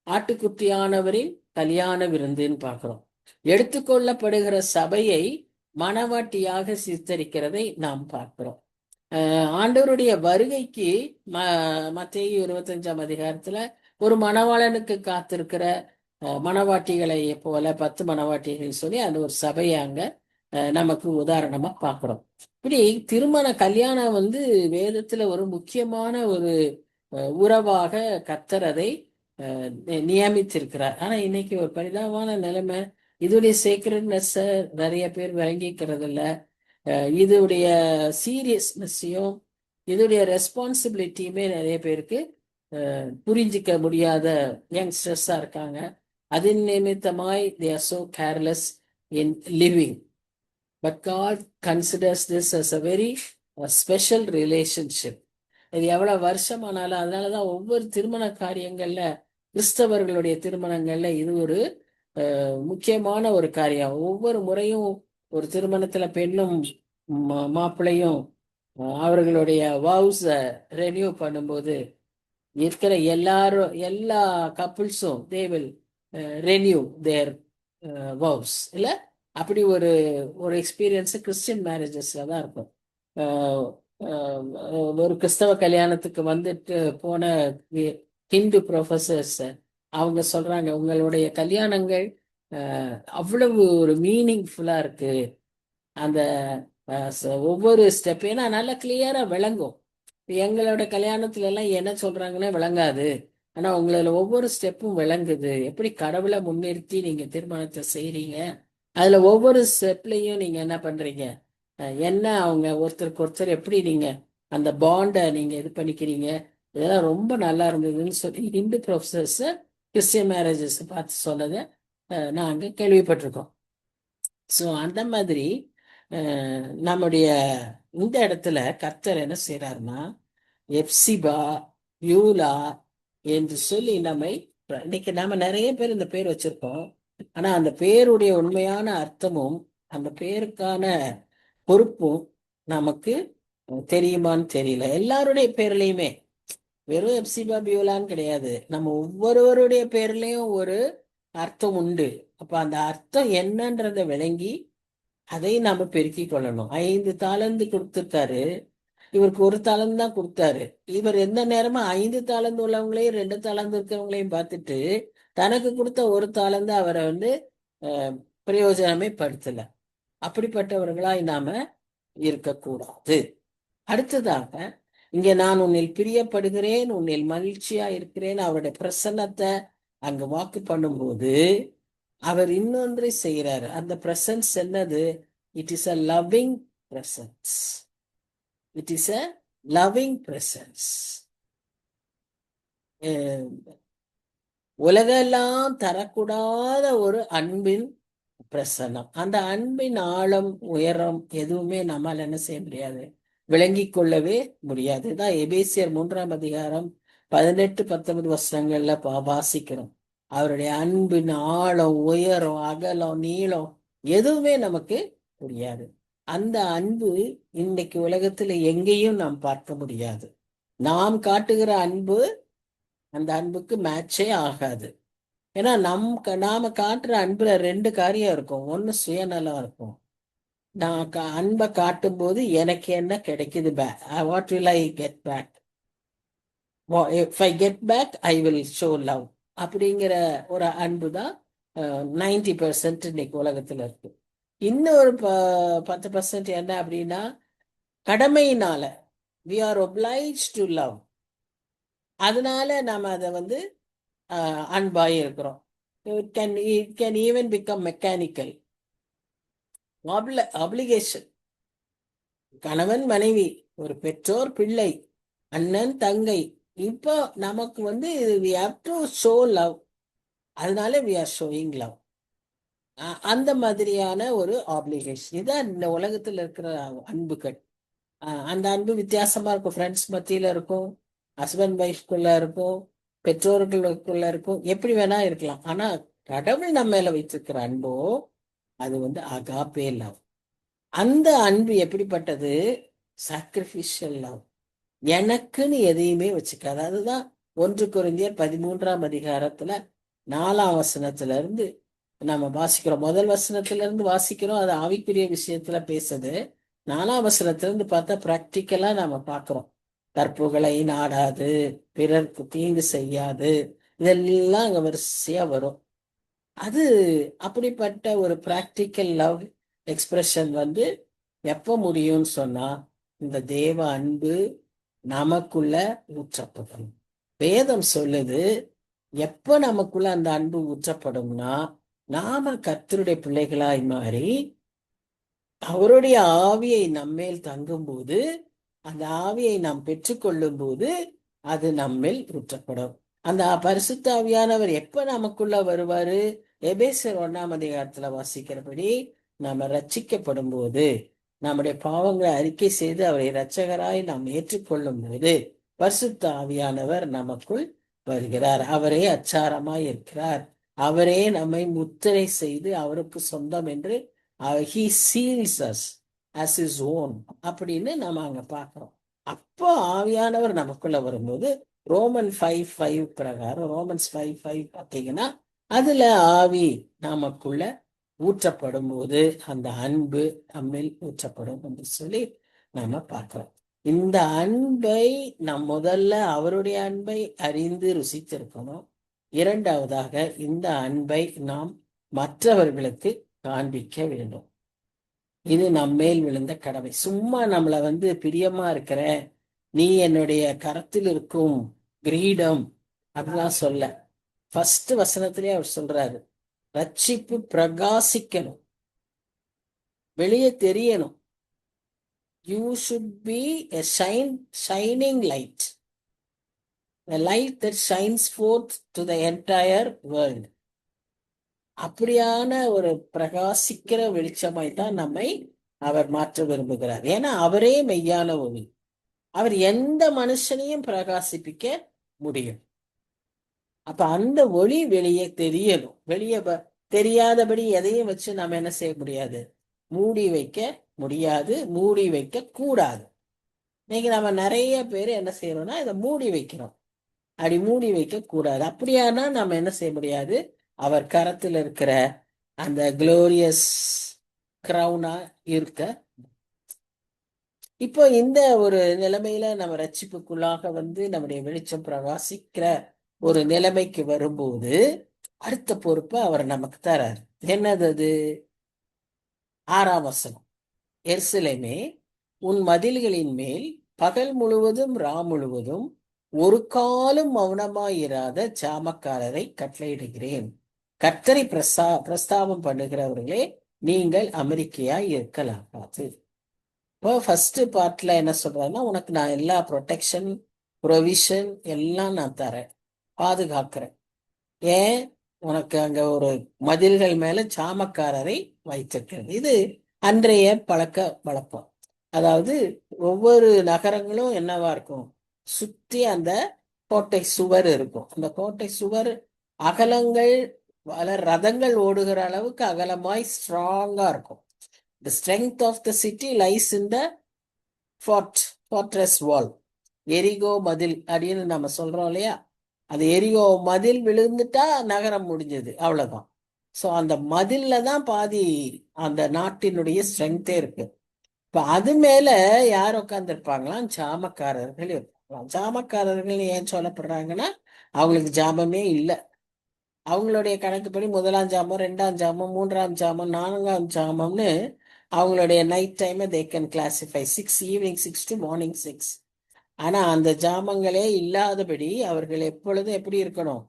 ஆட்டுக்குட்டியானவரின் கல்யாண விருந்துன்னு பார்க்கிறோம். எடுத்துக்கொள்ளப்படுகிற சபையை மணவாட்டியாக சித்தரிக்கிறதை நாம் பார்க்கிறோம். ஆண்டவருடைய வருகைக்கு மத்தேயு 25ஆம் அதிகாரத்துல ஒரு மணவாளனுக்கு காத்திருக்கிற மணவாட்டிகளை போல 10 மணவாட்டிகள் சொல்லி அந்த ஒரு சபையை அங்க நமக்கு உதாரணமா பார்க்கிறோம். இப்படி திருமண கல்யாணம் வந்து வேதத்துல ஒரு முக்கியமான ஒரு உறவாக கர்த்தர் அதை நியமித்திருக்கிறார். ஆனா இன்னைக்கு ஒரு பரிதாபமான நிலைமை, இதோடைய சேக்ரெட்னஸ் நிறைய பேர் விளங்கிக்கிறது இல்ல, இதோடைய சீரியஸ்னஸையும் இதோடைய ரெஸ்பான்சிபிலிட்டியுமே நிறைய பேருக்கு புரிஞ்சிக்க முடியாத யங்ஸ்டர்ஸா இருக்காங்க. அதன் நிமித்தமாய் they are so careless in living. But God considers this as a very special relationship. இது எவ்வளவு வருஷம் ஆனாலும், அதனாலதான் ஒவ்வொரு திருமண காரியங்கள்ல, கிறிஸ்தவர்களுடைய திருமணங்கள்ல இது ஒரு முக்கியமான ஒரு காரியம். ஒவ்வொரு முறையும் ஒரு திருமணத்துல பெண்ணும் மாப்பிள்ளையும் அவர்களுடைய வவுஸ் ரெனியூ பண்ணும்போது இருக்கிற எல்லா கப்புள்ஸும் they will renew their vows இல்ல, அப்படி ஒரு எக்ஸ்பீரியன்ஸ் கிறிஸ்டியன் மேரேஜஸ்ல தான் இருக்கும். ஒரு கிறிஸ்தவ கல்யாணத்துக்கு வந்துட்டு போன ஹிந்து ப்ரொஃபசர்ஸ் அவங்க சொல்றாங்க, உங்களுடைய கல்யாணங்கள் அவ்வளவு ஒரு மீனிங்ஃபுல்லா இருக்கு, அந்த ஒவ்வொரு ஸ்டெப் ஏன்னா நல்லா கிளியரா விளங்கும். எங்களோட கல்யாணத்துல எல்லாம் என்ன சொல்றாங்கன்னா விளங்காது, ஆனா உங்களோட ஒவ்வொரு ஸ்டெப்பும் விளங்குது. எப்படி கடவுளை முன்னிறுத்தி நீங்க திருமணத்தை செய்றீங்க, அதுல ஒவ்வொரு ஸ்டெப்லயும் நீங்க என்ன பண்றீங்க, என்ன அவங்க ஒருத்தருக்கு ஒருத்தர் எப்படி நீங்க அந்த பாண்டை நீங்க இது பண்ணிக்கிறீங்க, இதெல்லாம் ரொம்ப நல்லா இருந்ததுன்னு சொல்லி ஹிந்து ப்ரொஃபசர்ஸ் கிறிஸ்டியன் மேரேஜஸ் பார்த்து சொன்னதை நாங்க கேள்விப்பட்டிருக்கோம். ஸோ அந்த மாதிரி நம்முடைய இந்த இடத்துல கர்த்தர் என்ன செய்யறாருன்னா, எப்சிபா, யூலா என்று சொல்லி நம்மை, இன்னைக்கு நாம நிறைய பேர் இந்த பேர் வச்சிருக்கோம், ஆனா அந்த பேருடைய உண்மையான அர்த்தமும் அந்த பேருக்கான பொறுப்பும் நமக்கு தெரியுமான்னு தெரியல. எல்லாருடைய பேர்லயுமே வெறும் எப்சிபா பியூலான்னு கிடையாது, நம்ம ஒவ்வொருவருடைய பேர்லயும் ஒரு அர்த்தம் உண்டு. அப்ப அந்த அர்த்தம் என்னன்றத விளங்கி அதை நாம பெருக்கி கொள்ளணும். 5 தாலந்து கொடுத்துருக்காரு, இவருக்கு 1 தாலந்து தான் கொடுத்தாரு. இவர் எந்த நேரமும் 5 தாலந்து உள்ளவங்களையும் 2 தாலந்து இருக்கிறவங்களையும் பார்த்துட்டு தனக்கு கொடுத்த 1 தாலந்து அவரை வந்து பிரயோஜனமே படுத்தல. அப்படிப்பட்டவர்களாய் நாம இருக்கக்கூடாது. அடுத்ததாக இங்க நான் உன்னில் பிரியப்படுகிறேன், உன்னில் மகிழ்ச்சியா இருக்கிறேன், அவருடைய பிரசன்னத்தை அங்க வாக்கு பண்ணும்போது அவர் இன்னொன்றை செய்யறாரு. அந்த பிரசன்ஸ் என்னது? It is a loving presence. It is a loving presence. உலகெல்லாம் தரக்கூடாத ஒரு அன்பின் பிரசன்னம். அந்த அன்பின் ஆழம் உயரம் எதுவுமே நம்மால் என்ன செய்ய முடியாது, விளங்கி கொள்ளவே முடியாது. தான் எபேசியர் 3ஆம் அதிகாரம் 18-19 வசனங்கள்ல வாசிக்கிறோம். அவருடைய அன்பின் ஆழம் உயரம் அகலம் நீளம் எதுவுமே நமக்கு புரியாது. அந்த அன்பு இன்னைக்கு உலகத்துல எங்கேயும் நாம் பார்க்க முடியாது. நாம் காட்டுகிற அன்பு அந்த அன்புக்கு மேட்சே ஆகாது. ஏன்னா நாம காட்டுற அன்புல 2 காரியம் இருக்கும். ஒண்ணு சுயநலம் இருக்கும். நான் அன்பை காட்டும் போது எனக்கு என்ன கிடைக்குது, what will I get back, if I get back I will show love அப்படிங்கிற ஒரு அன்பு தான் 90% இன்னைக்கு உலகத்துல இருக்கு. இன்னும் ஒரு 10% என்ன அப்படின்னா கடமையினால, we are obliged to love, அதனால நாம அதை வந்து அன்பாய் இருக்கிறோம். It can even become mechanical. Application, கணவன் மனைவி, ஒரு பெற்றோர் பிள்ளை, அண்ணன் தங்கை. இப்போ நமக்கு வந்து we have to show love. அதனால we are showing love. அந்த மாதிரியான ஒரு ஆப்ளிகேஷன். இதான் இந்த உலகத்துல இருக்கிற அன்புகள். அந்த அன்பு வித்தியாசமா இருக்கும். ஃப்ரெண்ட்ஸ் மத்தியில இருக்கும், ஹஸ்பண்ட் ஒய்ஃப்குள்ள இருக்கும், பெற்றோர்களுக்குள்ள இருக்கும், எப்படி வேணா இருக்கலாம். ஆனா கடவுள் நம்ம மேல வைத்திருக்கிற அன்போ அது வந்து அகாப்பே லவ். அந்த அன்பு எப்படிப்பட்டது? Sacrificial love. எனக்குன்னு எதையுமே வச்சுக்காது. அதுதான் 1 கொரிந்தியர் 13ஆம் அதிகாரத்துல 4ஆம் வசனத்துல இருந்து நம்ம வாசிக்கிறோம். முதல் வசனத்துல இருந்து வாசிக்கிறோம், அது ஆவிக்குரிய விஷயத்துல பேசுது. 4ஆம் வசனத்துல இருந்து பார்த்தா பிராக்டிக்கலா நாம பார்க்கிறோம். கற்புகளை நாடாது, பிறர்க்கு தீங்கு செய்யாது, இதெல்லாம் அங்க வரிசையா வரும். அது அப்படிப்பட்ட ஒரு பிராக்டிக்கல் லவ் எக்ஸ்பிரஷன் வந்து எப்போ முடியும்னு சொன்னா, இந்த தேவ அன்பு நமக்குள்ள ஊற்றப்படும். வேதம் சொல்லுது, எப்ப நமக்குள்ள அந்த அன்பு ஊற்றப்படும்னா, நாம கர்த்தருடைய பிள்ளைகளாய் மாறி அவருடைய ஆவியை நம்மேல் தங்கும்போது, அந்த ஆவியை நாம் பெற்றுக்கொள்ளும் போது அது நம்மேல் ஊற்றப்படும். அந்த பரிசுத்த ஆவியானவர் எப்ப நமக்குள்ள வருவாரு? எபேசியர் 1ஆம் அதிகாரத்துல வாசிக்கிறபடி, நாம ரட்சிக்கப்படும் போது, நம்முடைய பாவங்களை அறிக்கை செய்து அவரை இரட்சகராய் நாம் ஏற்றுக்கொள்ளும் போது பரிசுத்த ஆவியானவர் நமக்குள் வருகிறார். அவரே அச்சாரமாய் இருக்கிறார். அவரே நம்மை முத்திரை செய்து அவருக்கு சொந்தம் என்று he seals us as his own அப்படின்னு நம்ம அங்க பார்க்கிறோம். அப்போ ஆவியானவர் நமக்குள்ள வரும்போது ரோமன் 5:5 பிரகாரம், ரோமன்ஸ் 5:5 பார்த்தீங்கன்னா, அதுல ஆவி நமக்குள்ள ஊற்றப்படும் போது அந்த அன்பு நம்மில் ஊற்றப்படும் என்று சொல்லி நாம பார்க்கிறோம். இந்த அன்பை நாம் முதல்ல அவருடைய அன்பை அறிந்து ருசித்திருக்கணும். இரண்டாவதாக இந்த அன்பை நாம் மற்றவர்களுக்கு காண்பிக்க வேண்டும். இது நம்மேல் விழுந்த கடமை. சும்மா நம்மளை வந்து பிரியமா இருக்கிற, நீ என்னுடைய கரத்தில் இருக்கும் கிரீடம் அப்படிலாம் சொல்ல. ஃபர்ஸ்ட் வசனத்திலே அவர் சொல்றாரு, ரட்சிப்பு பிரகாசிக்கணும், வெளியே தெரியணும். You should be a shining light, a light that shines forth to the entire world. அப்படியான ஒரு பிரகாசிக்கிற வெளிச்சமாய் தான் நம்மை அவர் மாற்ற விரும்புகிறார். ஏன்னா அவரே மெய்யான ஒளி. அவர் எந்த மனுஷனையும் பிரகாசிப்பிக்க முடியும். அப்ப அந்த ஒளி வெளியே தெரியணும். வெளியே தெரியாதபடி எதையும் வச்சு நம்ம என்ன செய்ய முடியாது? மூடி வைக்க முடியாது, மூடி வைக்க கூடாது. இன்னைக்கு நம்ம நிறைய பேர் என்ன செய்யறோம்னா இதை மூடி வைக்கிறோம். அப்படி மூடி வைக்க கூடாது. அப்படியானா நம்ம என்ன செய்ய முடியாது? அவர் கரத்தில் இருக்கிற அந்த குளோரியஸ் கிரவுனா இருக்க. இப்போ இந்த ஒரு நிலைமையில நம்ம ரட்சிப்புக்குள்ளாக வந்து நம்முடைய வெளிச்சம் பிரகாசிக்கிற ஒரு நிலைமைக்கு வரும்போது அடுத்த பொறுப்பை அவர் நமக்கு தரார். என்னது அது? 6ஆம் வசனம், எருசலேமே, உன் மதில்களின் மேல் பகல் முழுவதும் ரா முழுவதும் ஒரு காலும் மௌனமாயிராத ஜாமக்காரரை கட்டளையிடுகிறேன். கர்த்தரை பிரஸ்தாபம் பண்ணுகிறவர்களே, நீங்கள் அமெரிக்கையாய் இருக்கலாகாது. இப்போ ஃபர்ஸ்ட் பார்ட்ல என்ன சொல்றாருன்னா, உனக்கு நான் எல்லா ப்ரொடெக்ஷன், ப்ரொவிஷன் எல்லாம் நான் தரேன், பாதுகாக்கிறேன். ஏன்? உனக்கு அங்க ஒரு மதில்கள் மேல ஜாமக்காரரை வைத்திருக்கிறது. இது அன்றைய பழக்க வழக்கம். அதாவது ஒவ்வொரு நகரங்களும் என்னவா இருக்கும்? சுத்தி அந்த கோட்டை சுவர் இருக்கும். அந்த கோட்டை சுவர் அகலங்கள் பல ரதங்கள் ஓடுகிற அளவுக்கு அகலமாய் ஸ்ட்ராங்கா இருக்கும். The strength of the city lies in the fortress wall. எரிகோ மதில் அப்படின்னு நம்ம சொல்றோம் இல்லையா? அது எரிகோ மதில் விழுந்துட்டா நகரம் முடிஞ்சது, அவ்வளவுதான். ஸோ அந்த மதில்ல தான் பாதி அந்த நாட்டினுடைய ஸ்ட்ரென்த்தே இருக்கு. இப்ப அது மேல யார் உட்கார்ந்துருப்பாங்களாம்? ஜாமக்காரர்கள் இருப்பாங்களாம். ஜாமக்காரர்கள் ஏன் சொல்லப்படுறாங்கன்னா, அவங்களுக்கு ஜாமமே இல்லை. அவங்களுடைய கணக்குப்படி 1ஆம் ஜாமம், 2ஆம் ஜாமம், 3ஆம் ஜாமம், 4ஆம் ஜாமம்னு அவங்களுடைய night time they can classify. 6 evening 6 to morning 6. ஆனா அந்த ஜாமங்களே இல்லாதபடி அவர்கள் எப்பொழுதும் எப்படி இருக்கணும்?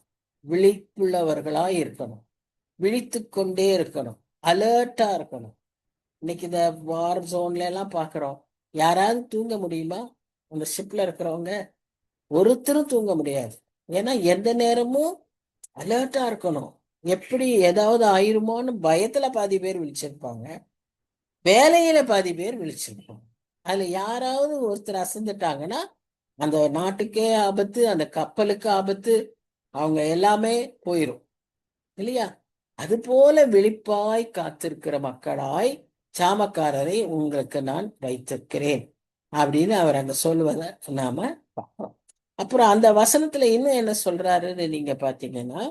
விழிப்புள்ளவர்களாய் இருக்கணும், விழித்து கொண்டே இருக்கணும், அலர்ட்டா இருக்கணும். இன்னைக்கு இந்த வார் ஜோன்ல எல்லாம் பாக்குறோம், யாராவது தூங்க முடியுமா? அந்த ஷிப்ல இருக்கிறவங்க ஒருத்தரும் தூங்க முடியாது. ஏன்னா எந்த நேரமும் அலர்ட்டா இருக்கணும். எப்படி ஏதாவது ஆயிருமோன்னு பயத்துல பாதி பேர் விழிச்சிருப்பாங்க, வேலையில பாதி பேர் விழிச்சிருப்பாங்க. அதுல யாராவது ஒருத்தர் அசந்துட்டாங்கன்னா அந்த நாட்டுக்கே ஆபத்து, அந்த கப்பலுக்கு ஆபத்து, அவங்க எல்லாமே போயிரும் இல்லையா? அது போல விழிப்பாய் காத்திருக்கிற மக்களாய் சாமக்காரரை உங்களுக்கு நான் வைத்திருக்கிறேன் அப்படின்னு அவர் அங்க சொல்வதை நாம பார்க்கிறோம். அப்புறம் அந்த வசனத்துல இன்னும் என்ன சொல்றாருன்னு நீங்க பாத்தீங்கன்னா,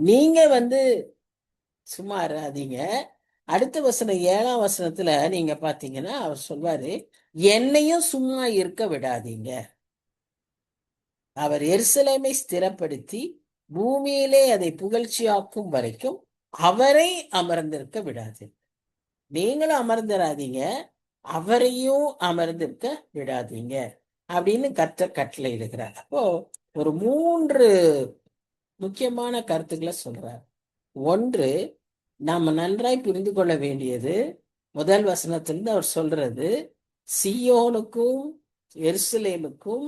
நீங்க சும்மா இராதீங்க. அடுத்த வசனம் 7ஆம் வசனத்துல நீங்க பாத்தீங்கன்னா அவர் சொல்வாரு, என்னையும் சும்மா இருக்க விடாதீங்க. அவர் எருசலேமை ஸ்திரப்படுத்தி பூமியிலே அதை புகழ்ச்சியாக்கும் வரைக்கும் அவரை அமர்ந்திருக்க விடாது. நீங்களும் அமர்ந்திராதீங்க, அவரையும் அமர்ந்திருக்க விடாதீங்க அப்படின்னு கர்த்தர் கட்டளை இடுகிறார். அப்போ ஒரு 3 முக்கியமான கருத்துக்களை சொல்றார். ஒன்று, நாம நன்றாய் புரிந்து கொள்ள வேண்டியது, முதல் வசனத்திலிருந்து அவர் சொல்றது, சியோனுக்கும் எருசலேமுக்கும்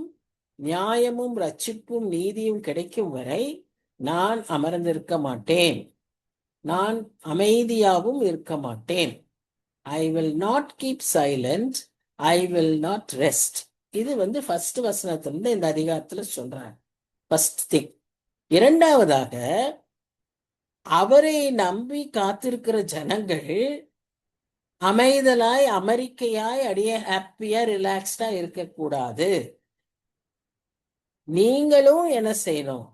நியாயமும் ரட்சிப்பும் நீதியும் கிடைக்கும் வரை நான் அமர்ந்திருக்க மாட்டேன், நான் அமைதியாகவும் இருக்க மாட்டேன். I will not keep silent, I will not rest. இது ஃபர்ஸ்ட் வசனத்திலிருந்து இந்த அதிகாரத்துல சொல்றாங்க. First thing. இரண்டாவதாக, அவரை நம்பி காத்திருக்கிற ஜனங்கள் அமைதலாய் அமெரிக்கையாய் அடியே ஹாப்பியா ரிலாக்ஸ்டா இருக்கக்கூடாது. நீங்களும் என்ன செய்யணும்?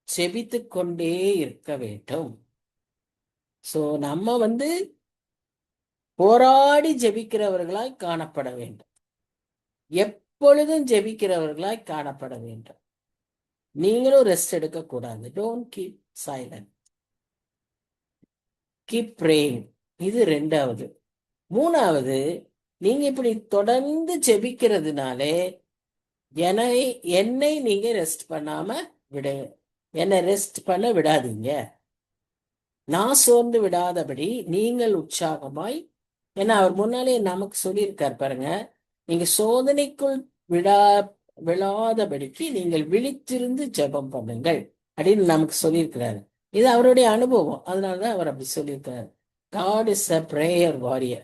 செபித்து கொண்டே இருக்க வேண்டும். சோ நம்ம போராடி ஜெபிக்கிறவர்களாய் காணப்பட வேண்டும், எப்பொழுதும் ஜெபிக்கிறவர்களாய் காணப்பட வேண்டும். நீங்களும் ரெஸ்ட் எடுக்க கூடாது. Don't keep silent, keep praying. இது ரெண்டாவது. மூணாவது, நீங்க இப்படி தொடர்ந்து ஜெபிக்கிறதுனாலே என்னை நீங்க ரெஸ்ட் பண்ணாம என்னை ரெஸ்ட் பண்ண விடாதீங்க. நான் சோர்ந்து விடாதபடி நீங்கள் உற்சாகமாய், ஏன்னா அவர் முன்னாலே நமக்கு சொல்லியிருக்கார் பாருங்க, நீங்க சோதனைக்குள் விழாதபடிக்கு நீங்கள் விழித்திருந்து ஜெபம் பண்ணுங்கள் அப்படின்னு நமக்கு சொல்லியிருக்கிறாரு. இது அவருடைய அனுபவம், அதனாலதான் அவர் அப்படி சொல்லியிருக்கிறார். God is a prayer warrior.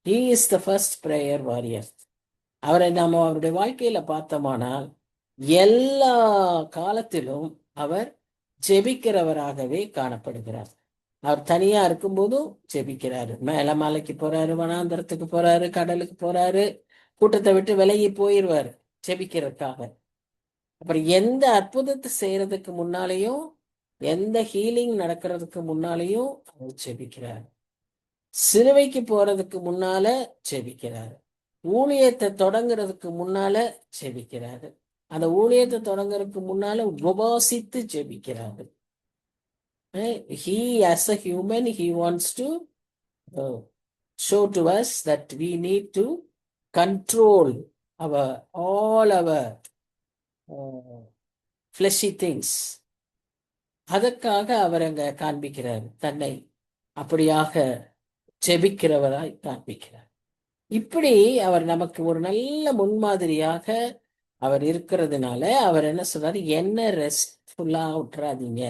He is the first prayer warrior. அவரை நாம அவருடைய வாழ்க்கையில பார்த்தோமானால் எல்லா காலத்திலும் அவர் ஜெபிக்கிறவராகவே காணப்படுகிறார். அவர் தனியா இருக்கும்போதும் ஜெபிக்கிறாரு, மேல மலைக்கு போறாரு, வனாந்தரத்துக்கு போறாரு, கடலுக்கு போறாரு, கூட்டத்தை விட்டு விலகி போயிடுவாரு ஜெபிக்கிறதுக்காக. அப்புறம் எந்த அற்புதத்தை செய்யறதுக்கு முன்னாலேயும், எந்த ஹீலிங் நடக்கிறதுக்கு முன்னாலேயும் அவர் ஜெபிக்கிறார். சிலுவைக்கு போறதுக்கு முன்னால ஜெபிக்கிறாரு, ஊழியத்தை தொடங்குறதுக்கு முன்னால ஜெபிக்கிறாரு, அந்த ஊழியத்தை தொடங்குறதுக்கு முன்னால உபவாசித்து ஜெபிக்கிறாரு. He as a human, he wants to show to us that we need to control all our fleshy things. அதற்காக அவர் அங்க காண்பிக்கிறார், தன்னை அப்படியாக ஜெபிக்கிறவராய் காண்பிக்கிறார். இப்படி அவர் நமக்கு ஒரு நல்ல முன்மாதிரியாக அவர் இருக்கிறதுனால அவர் என்ன சொல்றாரு, என்ன ரெஸ்ட்ஃபுல்லா விட்டுறாதீங்க.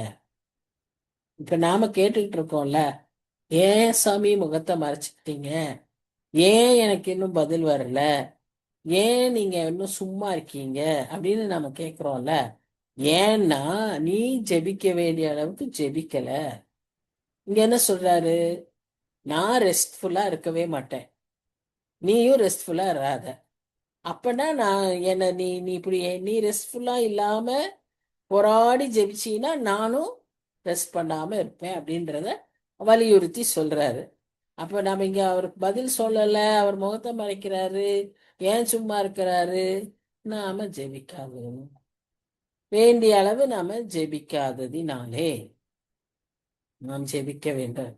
இப்ப நாம கேட்டுக்கிட்டு இருக்கோம்ல, ஏன் சாமி முகத்தை மறைச்சிக்கிட்டீங்க, ஏன் எனக்கு இன்னும் பதில் வரல, ஏன் நீங்க இன்னும் சும்மா இருக்கீங்க அப்படின்னு நாம கேட்கிறோம்ல. ஏன்னா நீ ஜெபிக்க வேண்டிய அளவுக்கு ஜெபிக்கல. இங்க என்ன சொல்றாரு, நான் ரெஸ்ட்ஃபுல்லா இருக்கவே மாட்டேன், நீயும் ரெஸ்ட்ஃபுல்லா இராத. அப்பனா நான் என்ன நீ இப்படி நீ ரெஸ்ட்ஃபுல்லா இல்லாம போராடி ஜெபிச்சீன்னா நானும் ரெஸ்ட் பண்ணாம இருப்பேன் அப்படின்றத வலியுறுத்தி சொல்றாரு. அப்ப நாம இங்க அவருக்கு பதில் சொல்லல, அவர் முகத்தை மறைக்கிறாரு, ஏன் சும்மா இருக்கிறாரு, நாம ஜெபிக்காது, வேண்டிய அளவு நாம ஜெபிக்காததினாலே நாம் ஜெபிக்க வேண்டும்.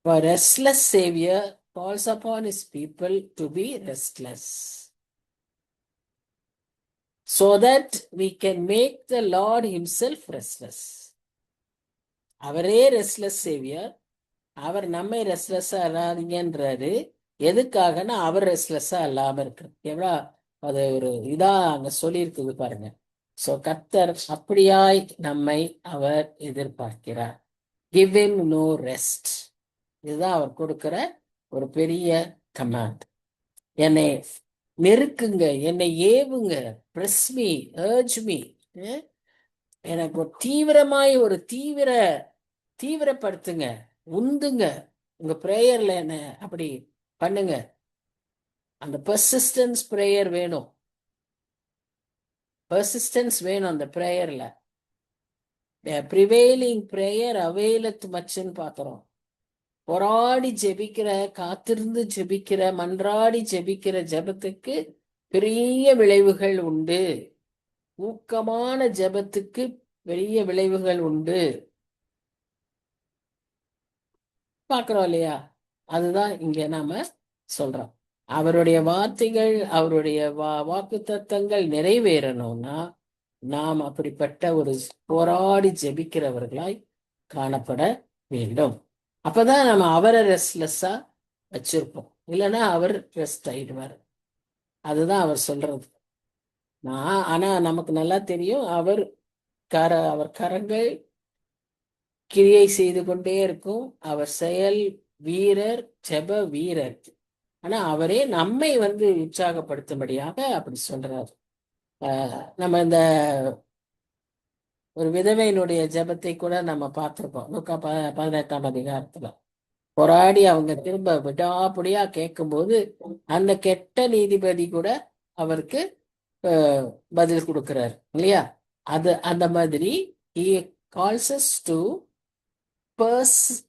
A restless Savior calls upon his people to be restless. so that we can make the Lord himself restless. அவரே ரெஸ்ட்லெஸ் சேவியர். அவர் நம்மை ரெஸ்ட்லெஸ்ஸா இல்லாதீங்கன்றாரு. எதுக்காகனா அவர் ரெஸ்ட்லெஸ்ஸா இல்லாம இருக்கு. எவ்வளோ அது ஒரு இதா அங்க சொல்லியிருக்குது பாருங்க. சோ கர்த்தர் அப்படியாய் நம்மை அவர் எதிர்பார்க்கிறார். Give him no rest. இதுதான் அவர் கொடுக்கிற ஒரு பெரிய கமாண்ட். என்னை நெருக்குங்க, என்னை ஏவுங்க, press me, urge me. எனக்கு ஒரு தீவிரமாய் ஒரு தீவிரப்படுத்துங்க, உந்துங்க, உங்க பிரேயர்ல என்ன அப்படி பண்ணுங்க. அந்த பெர்சிஸ்டன்ஸ் பிரேயர் வேணும். பெர்சிஸ்டன்ஸ் வேணும் அந்த பிரேயர்ல. ப்ரிவேலிங் பிரேயர் அவைலத் மச்சுன்னு பாக்குறோம். போராடி ஜெபிக்கிற, காத்திருந்து ஜெபிக்கிற, மன்றாடி ஜெபிக்கிற ஜெபத்துக்கு பெரிய விளைவுகள் உண்டு. ஊக்கமான ஜெபத்துக்கு பெரிய விளைவுகள் உண்டு. பாக்குறோம் இல்லையா? அதுதான் இங்க நாம சொல்றோம். அவருடைய வார்த்தைகள், அவருடைய வாக்கு தத்தங்கள் நிறைவேறணும்னா நாம் அப்படிப்பட்ட ஒரு போராடி ஜெபிக்கிறவர்களாய் காணப்பட வேண்டும். அப்பதான் நம்ம அவரை ரெஸ்ட்லெஸ்ஸா வச்சிருப்போம். இல்லைன்னா அவர் ரெஸ்ட் ஆயிடுவார். அதுதான் அவர் சொல்றது. ஆனா நமக்கு நல்லா தெரியும், அவர் கரங்கள் கிரியை செய்து கொண்டே இருக்கும். அவர் செயல் வீரர், ஜெப வீரர். ஆனா அவரே நம்மை உற்சாகப்படுத்தும்படியாக அப்படி சொல்றாரு. நம்ம இந்த ஒரு விதவையினுடைய ஜெபத்தை கூட நம்ம பார்த்திருக்கோம். லூக்கா 18ஆம் அதிகாரத்துல போராடி அவங்க திரும்ப விடாப்புடியா கேட்கும்போது அந்த கெட்ட நீதிபதி கூட அவருக்கு பதில் கொடுக்கிறார் இல்லையா? அது அந்த மாதிரி he calls us to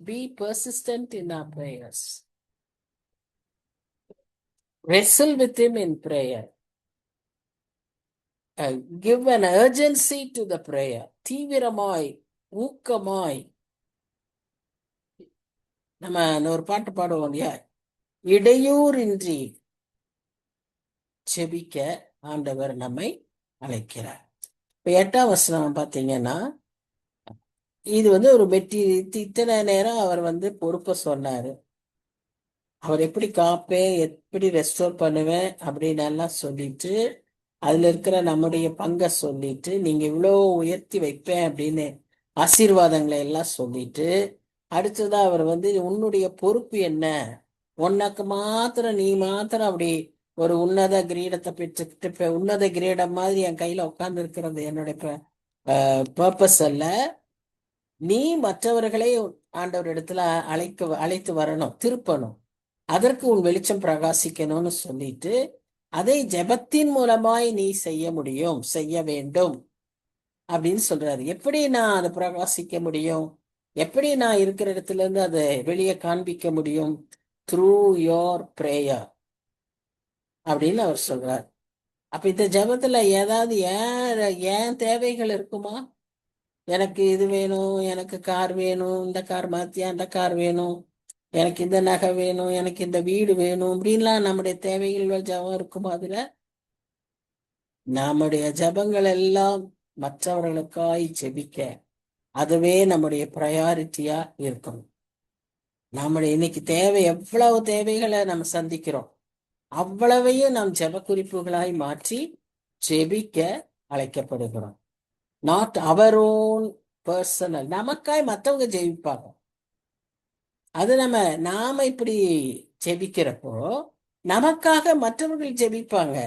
be persistent in our prayers. Wrestle with him in prayer. Give an urgency to the prayer. தீவிரமாய், ஊக்கமாய். நம்ம ஒரு பாட்டு பாடுவோம் இல்லையா? இடையூறின்றி செபிக்க ஆண்டவர் நம்மை அழைக்கிறார். இப்ப 8ஆம் வசனம் பாத்தீங்கன்னா, இது ஒரு இத்தனை நேரம் அவர் பொறுப்பை சொன்னாரு. அவர் எப்படி காப்பேன், எப்படி ரெஸ்டோர் பண்ணுவேன் அப்படின்னு எல்லாம் சொல்லிட்டு, அதுல இருக்கிற நம்முடைய பங்கை சொல்லிட்டு, நீங்க இவ்வளோ உயர்த்தி வைப்பேன் அப்படின்னு ஆசீர்வாதங்களை எல்லாம் சொல்லிட்டு, அடுத்ததா அவர் உன்னுடைய பொறுப்பு என்ன, உனக்கு மாத்திரம் நீ மாத்திரம் அப்படி ஒரு உன்னத கிரீடத்தை பெற்றுக்கிட்டு உன்னத கிரீடம் மாதிரி என் கையில உட்கார்ந்து இருக்கிறது என்னுடைய பர்பஸ் அல்ல. நீ மற்றவர்களை ஆண்டவர் இடத்துல அழைத்து வரணும், திருப்பணும். அதற்கு உன் வெளிச்சம் பிரகாசிக்கணும்னு சொல்லிட்டு, அதை ஜெபத்தின் மூலமாய் நீ செய்ய வேண்டும் அப்படின்னு சொல்றாரு. எப்படி நான் அதை பிரகாசிக்க முடியும்? எப்படி நான் இருக்கிற இடத்துல இருந்து அதை வெளியே காண்பிக்க முடியும்? த்ரூ யோர் பிரேயர் அப்படின்னு அவர் சொல்றார். அப்ப இந்த ஜெபத்துல ஏதாவது ஏன் தேவைகள் இருக்குமா? எனக்கு இது வேணும், எனக்கு கார் வேணும், இந்த கார் மாத்தியா அந்த கார் வேணும், எனக்கு இந்த நகை வேணும், எனக்கு இந்த வீடு வேணும் அப்படின்லாம் நம்முடைய தேவைகள் ஜபம் இருக்குமா? அதுல நம்முடைய ஜபங்கள் எல்லாம் மற்றவர்களுக்காய் ஜெபிக்க, அதுவே நம்முடைய ப்ரையாரிட்டியா இருக்கும். நம்முடைய இன்னைக்கு எவ்வளவு தேவைகளை நம்ம சந்திக்கிறோம், அவ்வளவையும் நாம் ஜெப குறிப்புகளாய் மாற்றி ஜெபிக்க அழைக்கப்படுகிறோம். Not our own personal. நமக்காய் மற்றவங்க ஜெபிப்பாங்க. அது நாம இப்படி ஜெபிக்கிறப்போ நமக்காக மற்றவர்கள் ஜெபிப்பாங்க.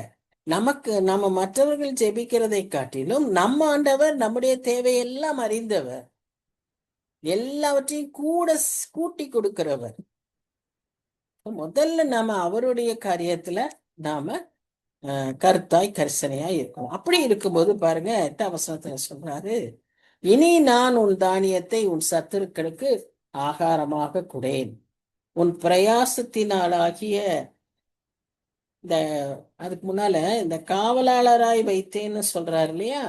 நம்ம மற்றவர்கள் ஜெபிக்கிறதை காட்டிலும் நம்ம ஆண்டவர் நம்முடைய தேவையெல்லாம் அறிந்தவர், எல்லாவற்றையும் கூட்டி கொடுக்கிறவர். முதல்ல நாம அவருடைய காரியத்துல நாம கருத்தாய் கரிசனையாய் இருக்கணும். அப்படி இருக்கும்போது பாருங்க 8ஆம் வசனத்துல சொல்றாரு, இனி நான் உன் தானியத்தை உன் சத்துருக்களுக்கு ஆகாரமாக கொடேன், உன் பிரயாசத்தினாலாகிய அதுக்கு முன்னால இந்த காவலாளராய் வைத்தேன்னு சொல்றாரு இல்லையா?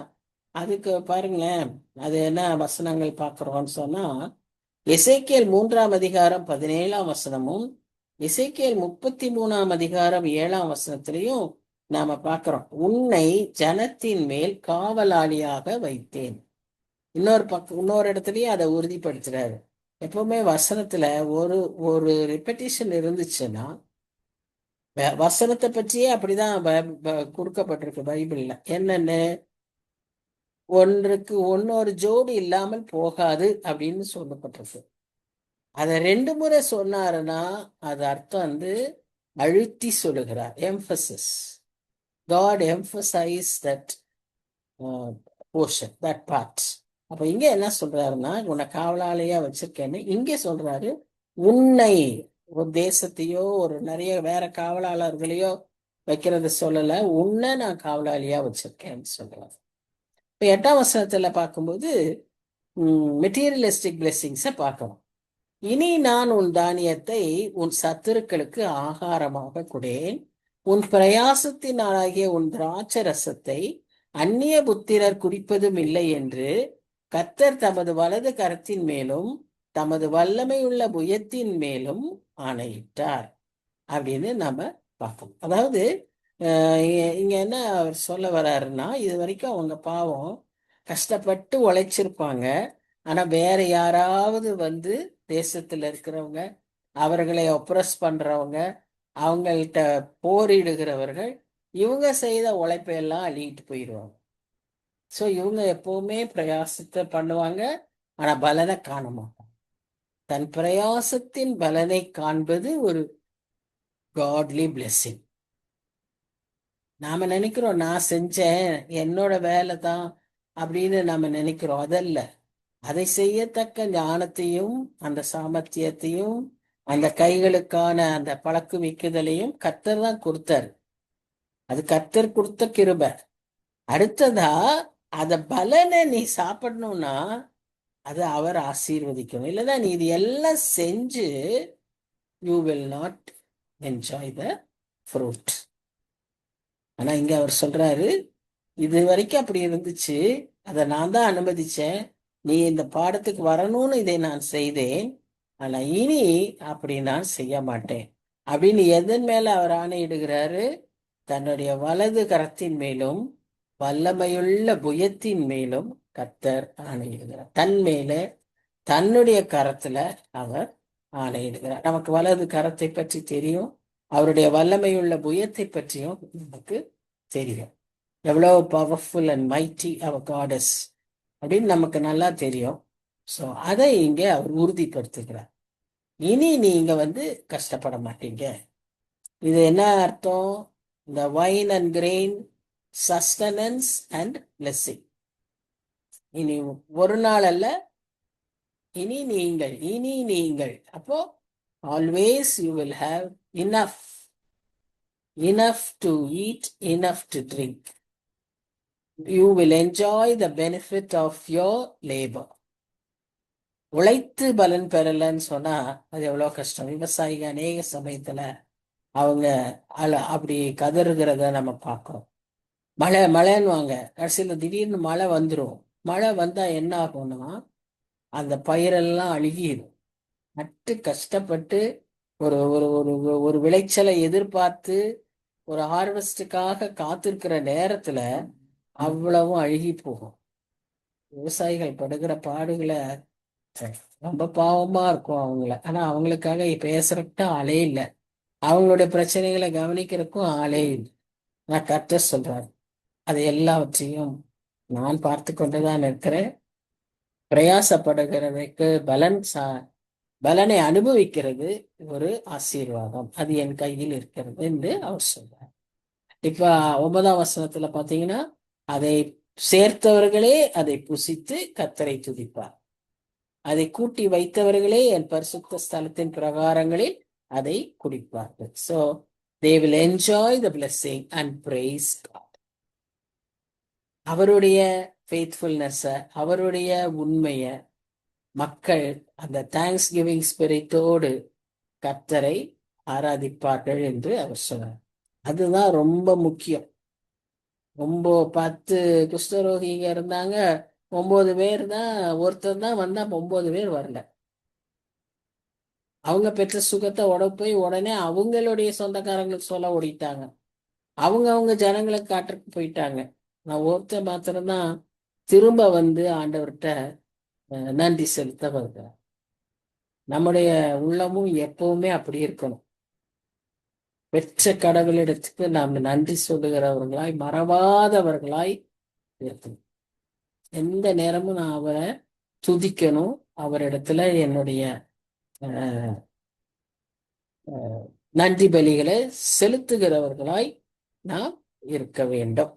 அதுக்கு பாருங்களேன், அது என்ன வசனங்கள் பார்க்கிறோம்னு சொன்னா, எசேக்கியேல் 3ஆம் அதிகாரம் 17ஆம் வசனமும் எசேக்கியேல் 33ஆம் அதிகாரம் 7ஆம் வசனத்திலையும் நாம பார்க்கிறோம். உன்னை ஜனத்தின் மேல் காவலாளியாக வைத்தேன். இன்னொரு இடத்துலயும் அதை உறுதிப்படுத்துறாரு. எப்பவுமே வசனத்துல ஒரு ஒரு ரிப்பெட்டிஷன் இருந்துச்சுன்னா வசனத்தை பற்றியே அப்படிதான் கொடுக்கப்பட்டிருக்கு பைபிள்ல. என்னன்னு, ஒன்றுக்கு ஒன்னொரு ஜோடி இல்லாமல் போகாது அப்படின்னு சொல்லப்பட்டிருக்கு. அதை 2 முறை சொன்னாருன்னா அது அர்த்தம் வந்து அழுத்தி சொல்லுகிறார். Emphasis. God emphasize that portion, that part. அப்ப இங்க என்ன சொல்றாருன்னா, உன்னை காவலாளியா வச்சிருக்கேன்னு இங்கே சொல்றாரு. உன்னை, ஒரு தேசத்தையோ ஒரு நிறைய வேற காவலாளர்களையோ வைக்கிறது சொல்லல, உன்னை நான் காவலாளியா வச்சிருக்கேன்னு சொல்றாரு. இப்ப 8ஆம் வசனத்துல பார்க்கும்போது மெட்டீரியலிஸ்டிக் பிளெஸிங்ஸை பார்க்கணும். இனி நான் உன் தானியத்தை உன் சத்துருக்களுக்கு ஆகாரமாக கொடேன், உன் பிரயாசத்தினாலாகிய உன் திராட்சை ரசத்தை அந்நிய புத்திரர் குடிப்பதும் இல்லை என்று கர்த்தர் தமது வலது கரத்தின் மேலும் தமது வல்லமையுள்ள புயத்தின் மேலும் ஆணையிட்டார் அப்படின்னு நம்ம பார்ப்போம். அதாவது இங்க என்ன அவர் சொல்ல வர்றாருன்னா, இது வரைக்கும் அவங்க பாவம் கஷ்டப்பட்டு உழைச்சிருப்பாங்க. ஆனா வேற யாராவது வந்து தேசத்துல இருக்கிறவங்க, அவர்களை ஒப்ரஸ் பண்றவங்க, அவங்கள்ட்ட போரிடுகிறவர்கள், இவங்க செய்த உழைப்பையெல்லாம் அள்ளிட்டு போயிடுவாங்க. ஸோ இவங்க எப்பவுமே பிரயாசத்தை பண்ணுவாங்க, ஆனா பலனை காண மாட்டாங்க. தன் பிரயாசத்தின் பலனை காண்பது ஒரு காட்லி பிளெஸிங். நாம நினைக்கிறோம், நான் செஞ்சேன், என்னோட வேலை தான் அப்படின்னு நாம நினைக்கிறோம். அதல்ல, அதை செய்யத்தக்க ஞானத்தையும் அந்த சாமர்த்தியத்தையும் அந்த கைகளுக்கான அந்த பழக்குவிக்குதலையும் கர்த்தர் தான் கொடுத்தாரு. அது கர்த்தர் கொடுத்த கிருபை. அடுத்ததா அத பலனை நீ சாப்பிடணும்னா அது அவர் ஆசீர்வதிக்கணும். இல்லைன்னா நீ இது எல்லாம் செஞ்சு you will not enjoy the fruit. ஆனா இங்க அவர் சொல்றாரு, இது வரைக்கும் அப்படி இருந்துச்சு, அதை நான் தான் அனுமதிச்சேன், நீ இந்த பாடத்துக்கு வரணும்னு இதை நான் செய்தேன், ஆனா இனி அப்படி நான் செய்ய மாட்டேன் அப்படின்னு எதன் மேல அவர் ஆணையிடுகிறாரு? தன்னுடைய வலது கரத்தின் மேலும் வல்லமையுள்ள புயத்தின் மேலும் கர்த்தர் ஆணையிடுகிறார். தன் மேல தன்னுடைய கரத்துல அவர் ஆணையிடுகிறார். நமக்கு வலது கரத்தை பற்றி தெரியும், அவருடைய வல்லமையுள்ள புயத்தை பற்றியும் நமக்கு தெரியும். எவ்வளவு powerful and mighty our God is அப்படின்னு நமக்கு நல்லா தெரியும். ஸோ அதை இங்கே அவர் உறுதிப்படுத்துகிறார். இனி நீங்க வந்து கஷ்டப்பட மாட்டீங்க. இது என்ன அர்த்தம்? இந்த wine and grain sustenance and blessing. இனி ஒரு நாள் அல்ல, இனி நீங்கள் அப்போ always you will have enough to eat, enough to drink. You will enjoy the benefit of your labor. உழைத்து பலன் பெறலன்னு சொன்னா அது எவ்வளவு கஷ்டம். விவசாயிக அநேக சமயத்துல அவங்க அப்படி கதறுகிறத நம்ம பார்க்கிறோம். மழைன்னுவாங்க, கடைசியில திடீர்னு மழை வந்துடும். மழை வந்தா என்ன ஆகும்னா அந்த பயிரெல்லாம் அழுகிடும். நட்டு கஷ்டப்பட்டு ஒரு ஒரு ஒரு ஒரு விளைச்சலை எதிர்பார்த்து ஒரு ஹார்வெஸ்டுக்காக காத்திருக்கிற நேரத்துல அவ்வளவும் அழுகி போகும். விவசாயிகள் படுகிற பாடுகளை ரொம்ப பாவமா இருக்கும் அவங்கள. ஆனா அவங்களுக்காக பேசுறதுக்கு ஆளே இல்லை, அவங்களுடைய பிரச்சனைகளை கவனிக்கிறதுக்கும் ஆளே இல்லை. நான் கர்த்தர் சொல்றாரு, அது எல்லாவற்றையும் நான் பார்த்து கொண்டுதான் இருக்கிறேன். பிரயாசப்படுகிறதுக்கு பலனை அனுபவிக்கிறது ஒரு ஆசீர்வாதம், அது என் கையில் இருக்கிறது என்று அவர் சொல்றார். இப்ப 9ஆம் வசனத்துல பாத்தீங்கன்னா, அதை சேர்த்தவர்களே அதை புசித்து கர்த்தரை துதிப்பார், அதை கூட்டி வைத்தவர்களே என் பரிசுத்த ஸ்தலத்தின் பிரகாரங்களில் அதை குடிப்பார்கள். So they will enjoy the blessing and praise God. அவருடைய ஃபெய்த்ஃபுல்னஸ், அவருடைய உண்மைய மக்கள் அந்த தேங்க்ஸ் கிவிங் ஸ்பிரிட்டோடு கர்த்தரை ஆராதிப்பார்கள் என்று அவர் சொன்னார். அதுதான் ரொம்ப முக்கியம். 10 குஷ்டரோகிங்க இருந்தாங்க, 9 பேர் தான், ஒருத்தர் தான் வந்தா, 9 பேர் வரல. அவங்க பெற்ற சுகத்தை போய் உடனே அவங்களுடைய சொந்தக்காரங்களுக்கு சொல்ல ஓடிட்டாங்க. அவங்க ஜனங்களை காட்டுக்கு போயிட்டாங்க. நான் ஒருத்தர் மாத்திரம்தான் திரும்ப வந்து ஆண்டவர்கிட்ட நன்றி செலுத்த வருகிறேன். நம்முடைய உள்ளமும் எப்பவுமே அப்படி இருக்கணும். பெற்ற கடவுளிடத்துக்கு நாம் நன்றி சொல்லுகிறவர்களாய், மறவாதவர்களாய் இருக்கணும். எந்த நேரமும் நான் அவரை துதிக்கணும். அவரிடத்துல என்னுடைய நன்றி பலிகளை செலுத்துகிறவர்களாய் நாம் இருக்க வேண்டும்.